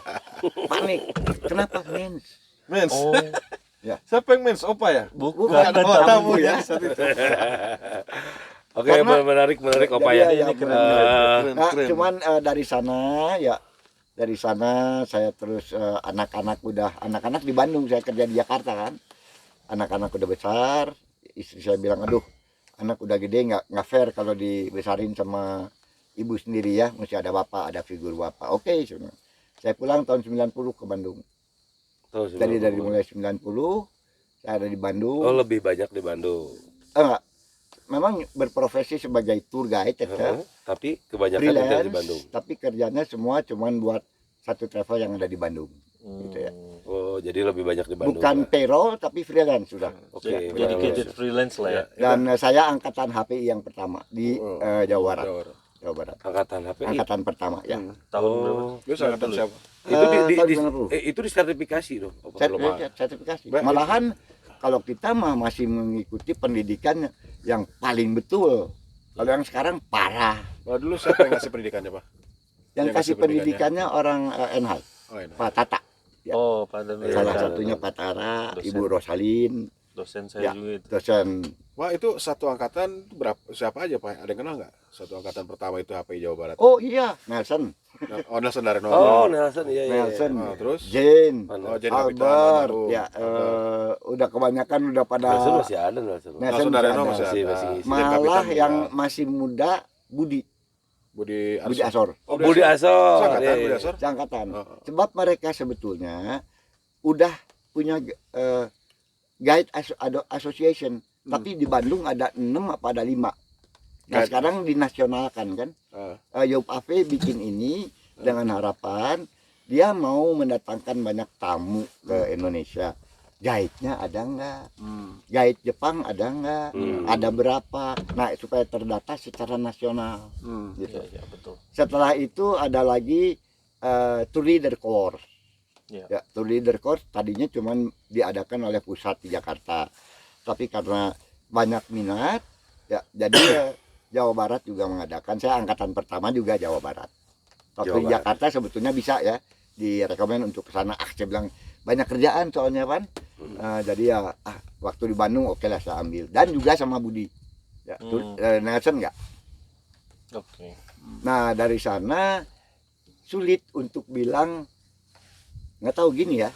panik. Kenapa, mens? Mens. Oh, Siapa yang mens? Opa ya? bukan. Oh, tamu ya. Oke, Karena- menarik Opa Jadi ya. ya, Ini keren. Keren, Nah, keren. cuman dari sana saya terus anak-anak di Bandung, saya kerja di Jakarta kan. Anak-anak udah besar, istri saya bilang, aduh, anak udah gede, nggak fair kalau dibesarin sama ibu sendiri ya, mesti ada bapak, ada figur bapak. Oke, saya pulang tahun 90 ke Bandung. Tuh, Jadi dari 90. mulai 90 saya ada di Bandung. Oh, lebih banyak di Bandung. Enggak, memang berprofesi sebagai tour guide tetap. Tapi kebanyakan kerja di Freelance, Bandung. tapi kerjanya semua cuman buat satu travel yang ada di Bandung. Gitu ya. Oh, jadi lebih banyak di Bandung. Bukan payroll tapi freelance sudah. Oke. Dedicated freelance lah ya. Dan saya angkatan HPI yang pertama di Jawa Barat. Jawa Barat. Angkatan HPI. Angkatan pertama ya. Tahun berapa? Oh, Lu angkatan siapa? itu tahun 90. itu disertifikasi dong. Apa belum ada? Sertifikasi. Malahan kalau kita mah masih mengikuti pendidikan yang paling betul. Kalau yang sekarang parah. Kalau dulu siapa yang ngasih pendidikannya, Pak? Yang Yang kasih kasih pendidikannya. pendidikannya orang NH, Oh, ini. Pak Tata. Ya. Oh, pada Salah Iya. satunya Pak Tara, Dosen. Ibu Rosalin, dosen saya Ya. juga itu. dosen. Wah, itu satu angkatan berapa? Siapa aja, Pak? Ada yang kenal nggak? Satu angkatan pertama itu HPI Jawa Barat. Oh iya, Nelson, Oh, Nelson Dareno. Oh, Nelson iya iya. Nelson, Oh, terus? Jane, Oh, jadi kapitan Albert, almarhum. ya udah kebanyakan udah pada Nelson masih ada Nelson. Nelson Dareno ada. masih ada. Masih. Jadi Malah kapitan yang juga. masih muda Budi Budi Asor, Oh, Budi Asor. Angkatan Iya, Budi iya. Asor. seangkatan. Oh, oh. Sebab mereka sebetulnya udah punya guide association, tapi di Bandung ada 6 apa ada 5. Nah Guide. sekarang dinasionalkan kan. Ah. Yop Ave bikin ini dengan harapan dia mau mendatangkan banyak tamu ke Indonesia. Guide-nya ada enggak? Guide Jepang ada enggak? Ada berapa? Nah, supaya terdata secara nasional gitu. Iya, iya, betul. Setelah itu ada lagi tour leader course. Ya. Ya, tour leader course tadinya cuman diadakan oleh pusat di Jakarta. Tapi karena banyak minat, ya jadi Jawa Barat juga mengadakan. Saya angkatan pertama juga Jawa Barat. Tapi Jawa Barat. Jakarta sebetulnya bisa ya direkomend untuk ke sana. Saya bilang banyak kerjaan soalnya kan. Jadi ya waktu di Bandung oke lah saya ambil. Dan juga sama Budi. Ya, Nelson enggak. Oke. Nah dari sana sulit untuk bilang, nggak tahu gini ya.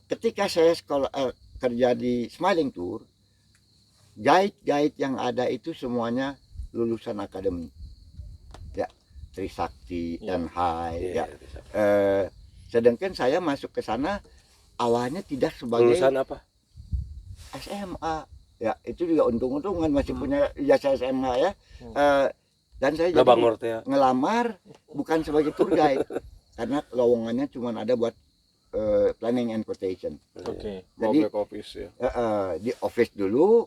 Ketika saya sekolah kerja di Smiling Tour, guide yang ada itu semuanya lulusan akademi. Ya, Trisakti, Ya. NHI, Iya, ya. Sedangkan saya masuk ke sana awalnya tidak sebagai Lulusan apa? SMA. Ya, itu juga untung-untungan masih punya ijazah SMA ya. Dan saya Nah, jadi Bang Norte ya. ngelamar bukan sebagai tour guide karena lowongannya cuma ada buat planning and quotation. Oke. Jadi back office ya. di office dulu.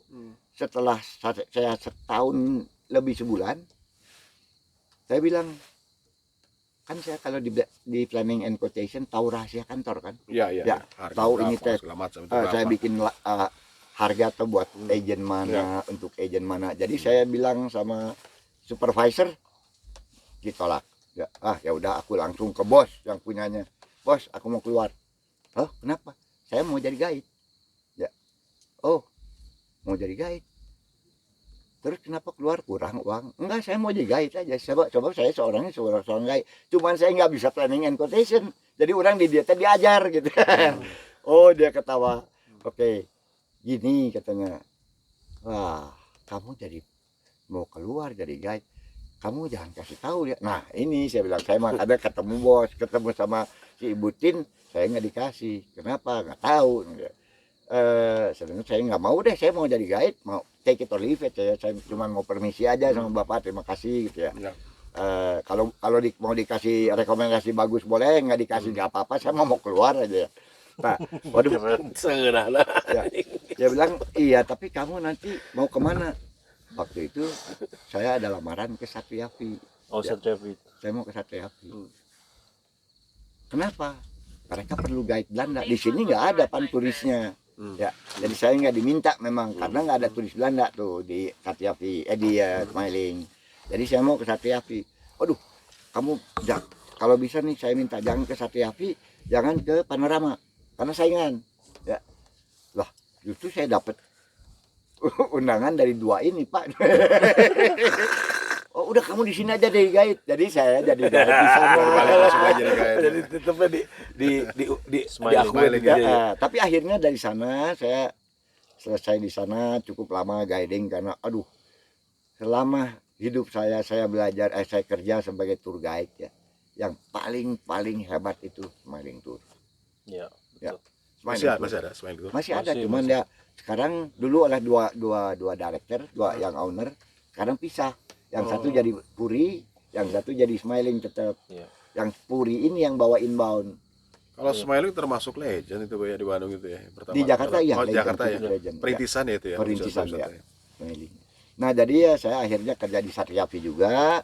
Setelah saya setahun lebih sebulan, saya bilang kan saya kalau di planning and quotation tahu rahasia kantor kan. Iya, iya. Ya, Harga tahu berapa, ini teh, segala macam itu Saya berapa. bikin harga atau buat agent mana, untuk agent mana. Jadi saya bilang sama supervisor ditolak. Ya, ya udah aku langsung ke bos yang punyanya. Bos, aku mau keluar. Oh, kenapa? Saya mau jadi guide. Ya. Oh, mau jadi guide. Terus kenapa keluar? Kurang uang? Enggak, saya mau jadi guide aja. Coba saya seorang guide. Cuman saya nggak bisa planning and quotation. Jadi orang di dia diajar gitu. Oh, dia ketawa. Oke, gini katanya. Wah, kamu jadi mau keluar jadi guide. Kamu jangan kasih tahu ya. Nah, ini saya bilang, saya mah ada ketemu bos, ketemu sama si Ibu Tin, saya nggak dikasih. Kenapa? Nggak tahu. sebenarnya saya nggak mau deh, saya mau jadi guide, mau take it or leave it, saya cuma mau permisi aja sama bapak, terima kasih gitu ya. Kalau mau dikasih rekomendasi bagus boleh, nggak dikasih nggak apa-apa, saya mau keluar aja ya. Nah, waduh, ya, dia bilang iya, tapi kamu nanti mau kemana? Waktu itu saya ada lamaran ke Satriapi. Oh, Ya, Satriapi. saya mau ke Satriapi. Kenapa? Mereka perlu guide Belanda. Di sini nggak ada turisnya. Ya, jadi saya nggak diminta memang karena nggak ada turis Belanda tuh di Satriapi, di Smiling. Jadi saya mau ke Satriapi. Waduh, kamu kalau bisa nih saya minta jangan ke Satriapi, jangan ke Panorama karena saingan. Ya, lah justru saya dapat undangan dari dua ini Pak. Oh udah kamu di sini aja deh guide. Jadi saya jadi guide di sana. Jadi tetapnya di Smiling. Tapi akhirnya dari sana saya selesai di sana cukup lama guiding karena aduh selama hidup saya belajar saya kerja sebagai tour guide ya. Yang paling hebat itu Smiling Tour. Ya. Ya. Masih ada Smiling Tour. Masih ada, Masih, cuman ya sekarang dulu ada dua director, yang owner, sekarang pisah. Yang satu jadi Puri, yang satu jadi Smiling tetap. Iya. Yang Puri ini yang bawa inbound. Kalau Smiling termasuk legend itu ya di Bandung itu ya. Pertama. Di Jakarta ya, Oh, Jakarta ya. legend. Perintisan ya itu ya. Perintisan ya. Wisata. Smiling. Nah jadi ya saya akhirnya kerja di Satriapi juga.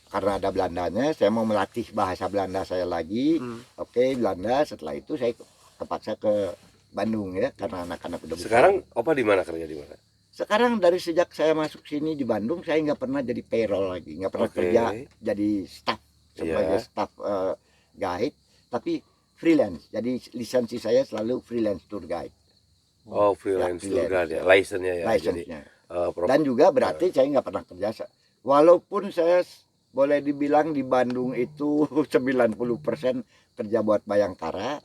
Karena ada Belandanya, saya mau melatih bahasa Belanda saya lagi. Oke, Belanda. Setelah itu saya terpaksa ke Bandung ya, karena anak-anak udah besar. Sekarang Opa di mana, kerja di mana? Sekarang dari sejak saya masuk sini di Bandung, saya nggak pernah jadi payroll lagi, nggak pernah Oke. kerja jadi staff sebagai Iya. staff guide, tapi freelance. Jadi lisensi saya selalu freelance tour guide, Oh, freelance Ya, tour freelance, guide ya, ya. license-nya ya. Jadi license-nya. prof- Dan juga berarti saya nggak pernah kerja. Walaupun saya boleh dibilang di Bandung itu 90% kerja buat Bayangkara,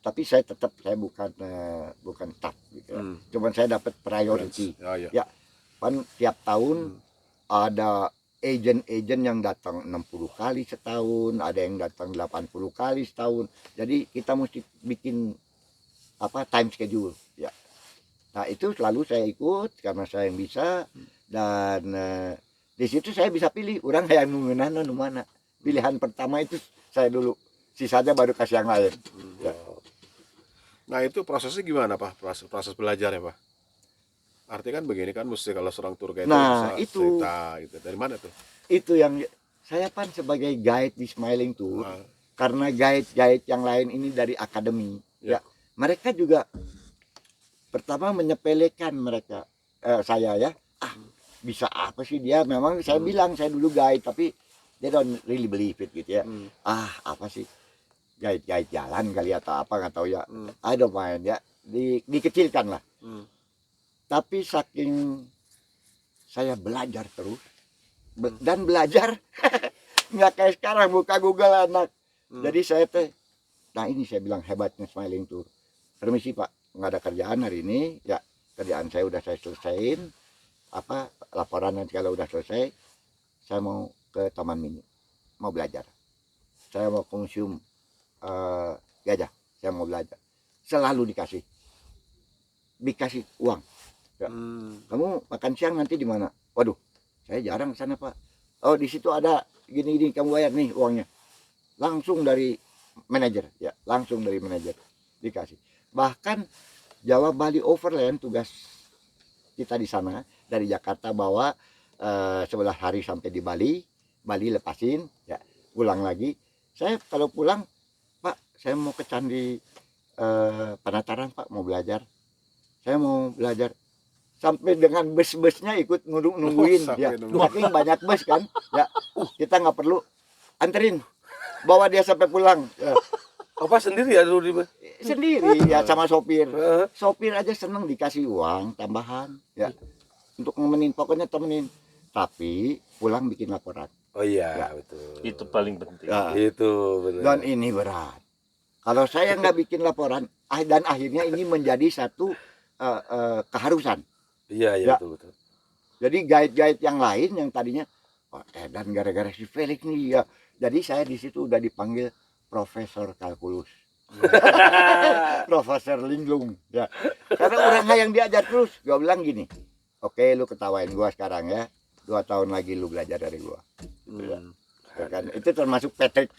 tapi saya bukan staff gitu. Cuman saya dapat priority. Oh, iya. Ya, kan tiap tahun ada agent-agent yang datang 60 kali setahun, ada yang datang 80 kali setahun. Jadi kita mesti bikin time schedule ya. Nah, itu selalu saya ikut karena saya yang bisa dan di situ saya bisa pilih orang yang nunggunan mana. Pilihan pertama itu saya dulu, sisanya baru kasih yang lain. Ya. Nah itu prosesnya gimana Pak? Proses belajarnya Pak? Artinya kan begini kan mesti kalau seorang tour guide Nah, bisa itu. cerita gitu. Dari mana tuh? Itu yang saya sebagai guide di Smiling Tour. Nah, Karena guide-guide yang lain ini dari akademi, Ya. ya mereka juga pertama menyepelekan saya ya, bisa apa sih dia? Memang saya bilang saya dulu guide, tapi they don't really believe it gitu ya. Apa sih guide jalan kali atau apa nggak tahu ya. I don't mind ya, dikecilkan lah. Tapi saking saya belajar terus dan belajar nggak kayak sekarang buka Google anak. Jadi saya nah ini saya bilang hebatnya Smiling Tour. Permisi Pak, nggak ada kerjaan hari ini. Ya kerjaan saya udah saya selesaiin. Laporan nanti kalau udah selesai, saya mau ke Taman Mini, mau belajar. Saya mau ke museum gajah, saya mau belajar. Selalu dikasih uang. Ya. Kamu makan siang nanti di mana? Waduh, saya jarang ke sana Pak. Oh di situ ada gini kamu bayar nih uangnya. Langsung dari manajer, ya langsung dari manajer dikasih. Bahkan Jawa Bali Overland tugas kita di sana dari Jakarta bawa 11 hari sampai di Bali lepasin, ya pulang lagi. Saya kalau pulang Pak, saya mau ke Candi Penataran Pak, mau belajar. Saya mau belajar. Sampai dengan bus-busnya ikut nungguin ya. Saking banyak bus kan. Ya, kita nggak perlu anterin. Bawa dia sampai pulang. Ya. Opa sendiri ya dulu di Sendiri ya sama sopir. Sopir aja seneng dikasih uang tambahan ya. Untuk nemenin, pokoknya temenin. Tapi pulang bikin laporan. Oh iya, Ya. betul. Itu paling penting. Ya. Itu benar. Dan ini berat. Kalau saya nggak bikin laporan, dan akhirnya ini menjadi satu keharusan. Iya, Ya. betul. Jadi guide-guide yang lain yang tadinya dan gara-gara si Felix nih ya. Jadi saya di situ udah dipanggil Profesor Kalkulus. Profesor Linglung ya. Karena orang yang diajar terus, gua bilang gini, oke lu ketawain gua sekarang ya, 2 tahun lagi lu belajar dari gua. Ya. Ya kan? Itu termasuk Patrick.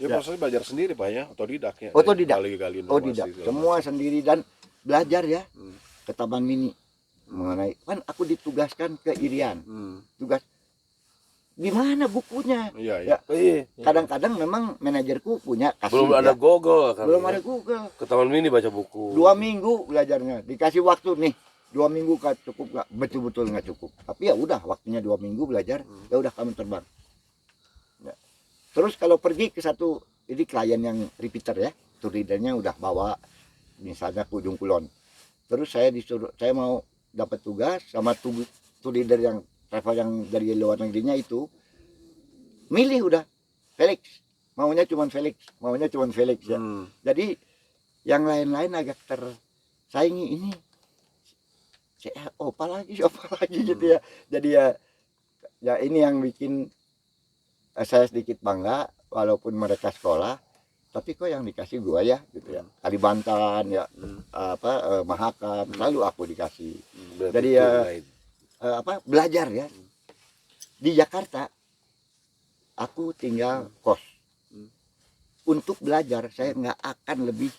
Ya prosesnya belajar sendiri Pak ya, otodidak ya. Otodidak. Gali-gali informasi Otodidak. segala Semua macam. sendiri dan belajar ya ke Taman Mini mengenai kan aku ditugaskan ke Irian. Tugas di mana bukunya? Iya, iya. Ya, kadang-kadang memang manajerku punya kasih. Belum ada ya. Google kan. Belum ada Google. Ke Taman Mini baca buku. 2 minggu belajarnya, dikasih waktu nih 2 minggu cukup nggak? Betul-betul nggak cukup. Tapi ya udah waktunya 2 minggu belajar, ya udah kamu terbang. Ya. Terus kalau pergi ke satu ini klien yang repeater ya, tour leadernya udah bawa misalnya ke Ujung Kulon. Terus saya disuruh, saya mau dapat tugas sama tour leader yang travel yang dari luar negerinya itu, milih udah Felix, maunya cuman Felix ya. Jadi yang lain-lain agak tersaingi ini. Saya apa lagi gitu ya. Jadi ya ini yang bikin saya sedikit bangga walaupun mereka sekolah, tapi kok yang dikasih gua ya gitu ya. Kalimantan ya, Mahakam selalu aku dikasih. Jadi ya belajar ya. Di Jakarta aku tinggal kos. Untuk belajar saya nggak akan lebih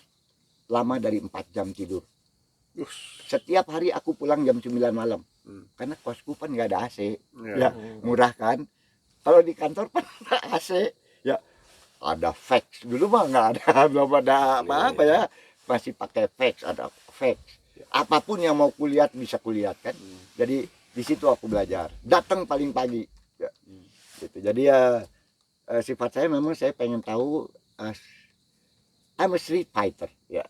lama dari 4 jam tidur. Setiap hari aku pulang jam 9 malam. Karena kosku kan nggak ada AC. Ya, murah kan. Kalau di kantor kan ada AC. Ya, ada fax. Dulu mah nggak ada, belum ada apa-apa ya. Masih pakai fax, ada fax. Apapun yang mau kulihat bisa kulihat kan. Jadi di situ aku belajar. Datang paling pagi. Ya. Gitu. Jadi ya sifat saya memang saya pengen tahu. I'm a street fighter. Ya.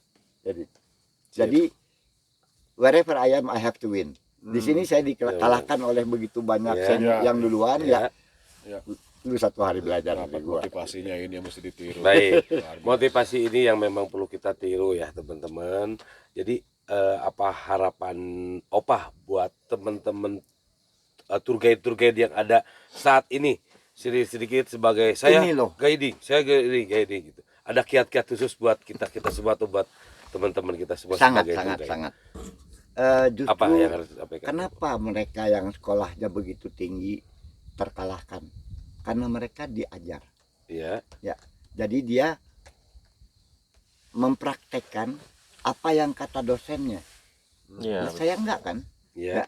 Jadi wherever I am, I have to win. Di sini saya dikalahkan oleh begitu banyak yang duluan ya. Lu 1 hari belajar dari gua. Motivasinya ini yang mesti ditiru. Baik, motivasi ini yang memang perlu kita tiru ya teman-teman. Jadi apa harapan Opah buat teman-teman tour guide yang ada saat ini? Sedikit sebagai saya guiding gitu. Ada kiat-kiat khusus buat kita semua atau buat teman-teman kita semua Sangat. Justru apa yang harus disampaikan? Kenapa mereka yang sekolahnya begitu tinggi terkalahkan? Karena mereka diajar. Iya. Ya. Jadi dia mempraktekkan apa yang kata dosennya. Iya. Nah, saya enggak kan? Iya. Ya.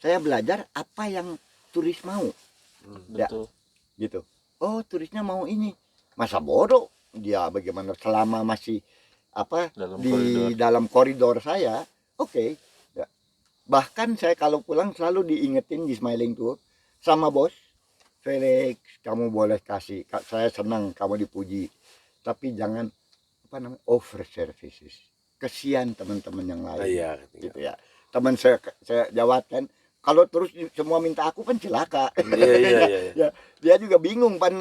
Saya belajar apa yang turis mau. Betul. Ya, gitu. Oh, turisnya mau ini. Masa bodoh dia bagaimana selama masih dalam koridor saya. Oke. Ya. Bahkan saya kalau pulang selalu diingetin di Smiling Tour sama bos, Felix, kamu boleh kasih, saya senang kamu dipuji, tapi jangan over services. Kesian teman-teman yang lain. Iya, gitu ya. Teman saya jawab kan, kalau terus semua minta aku kan celaka. Iya. Ya, dia juga bingung kan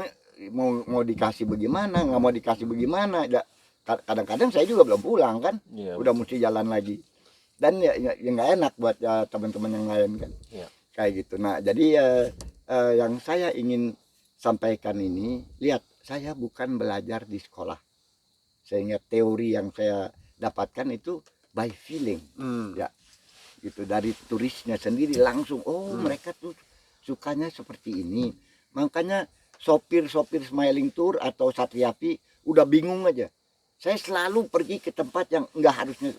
mau dikasih bagaimana, nggak mau dikasih bagaimana. Ya, kadang-kadang saya juga belum pulang kan, udah mesti jalan lagi. Dan ya nggak enak buat teman-teman yang lain kan. Kayak gitu. Nah, jadi yang saya ingin sampaikan ini, lihat, saya bukan belajar di sekolah. Sehingga teori yang saya dapatkan itu by feeling. Ya. Gitu, dari turisnya sendiri langsung, mereka tuh sukanya seperti ini. Makanya sopir-sopir Smiling Tour atau Satriapi udah bingung aja. Saya selalu pergi ke tempat yang enggak harusnya.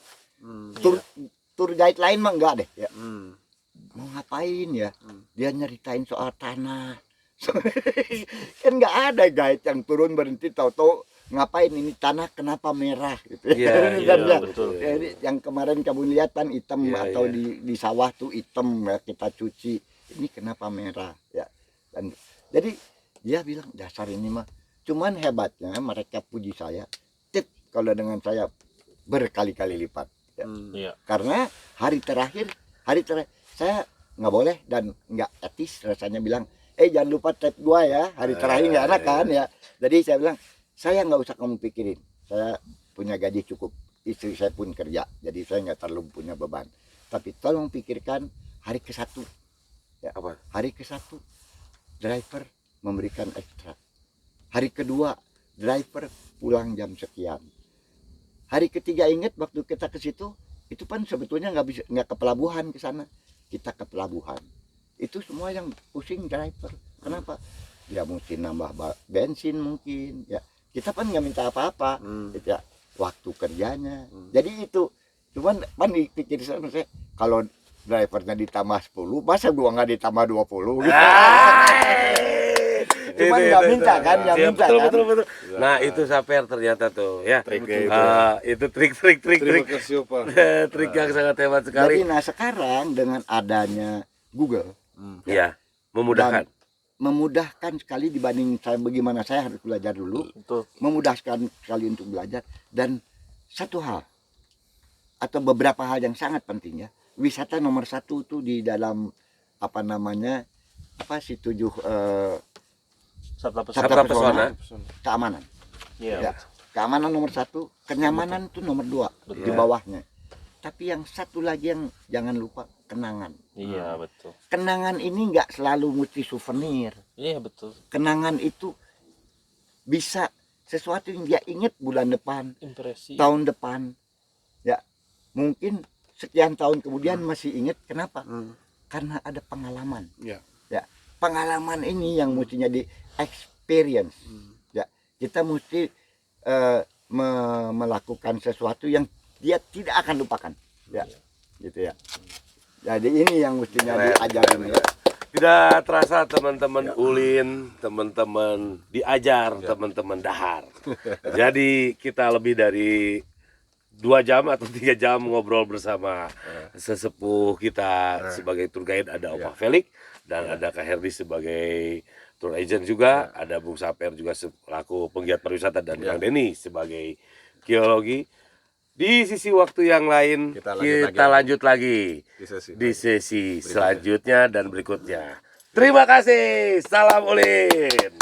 Tour guide lain mah enggak deh ya. Mau ngapain ya? Dia nyeritain soal tanah. Kan nggak ada guide yang turun berhenti tahu-tahu ngapain ini tanah kenapa merah gitu. Betul. Jadi yang kemarin kamu lihat kan hitam atau di sawah tuh hitam ya, kita cuci. Ini kenapa merah ya. Dan jadi dia bilang dasar ini mah. Cuman hebatnya mereka puji saya. Tip kalau dengan saya berkali-kali lipat. Ya. Karena hari terakhir saya nggak boleh dan nggak etis rasanya bilang, jangan lupa tap gua ya, hari terakhir nggak enak kan ya. Jadi saya bilang, saya nggak usah kamu pikirin, saya punya gaji cukup, istri saya pun kerja, jadi saya nggak terlalu punya beban. Tapi tolong pikirkan hari ke-1 ya. Hari ke-1 driver memberikan ekstra, hari kedua driver pulang jam sekian. Hari ketiga ingat waktu kita ke situ, itu kan sebetulnya nggak ke pelabuhan ke sana, kita ke pelabuhan. Itu semua yang pusing driver. Kenapa? Dia mesti nambah bensin mungkin, ya. Kita kan nggak minta apa-apa, ya. Waktu kerjanya. Jadi itu, cuman kan dipikir saya kalau drivernya ditambah 10, masa gua nggak ditambah 20 gitu. Cuman nggak minta kan, nggak Iya, minta betul, kan. betul, betul. Nah, itu Saper ternyata tuh ya. Itu trik. Terima kasih Pak. Trik yang sangat hebat sekali. Jadi nah sekarang dengan adanya Google, Ya, memudahkan. memudahkan sekali dibanding saya bagaimana saya harus belajar dulu. Betul. Memudahkan sekali untuk belajar. Dan satu hal atau beberapa hal yang sangat penting ya, wisata nomor 1 tuh di dalam apa namanya si 7 Sabta Pesona. keamanan. Iya. Ya, keamanan nomor 1, kenyamanan itu nomor 2 di bawahnya. Tapi yang satu lagi yang jangan lupa, kenangan. Iya, betul. Kenangan ini nggak selalu mesti souvenir. Iya, betul. Kenangan itu bisa sesuatu yang dia ingat bulan depan, Impresi. tahun depan, ya mungkin sekian tahun kemudian masih ingat. Kenapa? Karena ada pengalaman. Ya. Ya, pengalaman ini yang mestinya di experience. Ya, kita mesti melakukan sesuatu yang dia tidak akan lupakan. Ya, gitu ya. Jadi ini yang mestinya diajarin ya. Tidak terasa teman-teman ulin, teman-teman diajar, teman-teman dahar. Jadi kita lebih dari 2 jam atau 3 jam ngobrol bersama sesepuh kita sebagai tour guide. Ada Opa Felix dan ada Kak Herdi sebagai tour agent juga. Ada Bung Saper juga selaku penggiat pariwisata dan Kang Denny sebagai geologi. Di sisi waktu yang lain kita lanjut lagi di sesi selanjutnya dan berikutnya. Terima kasih. Salam ulin.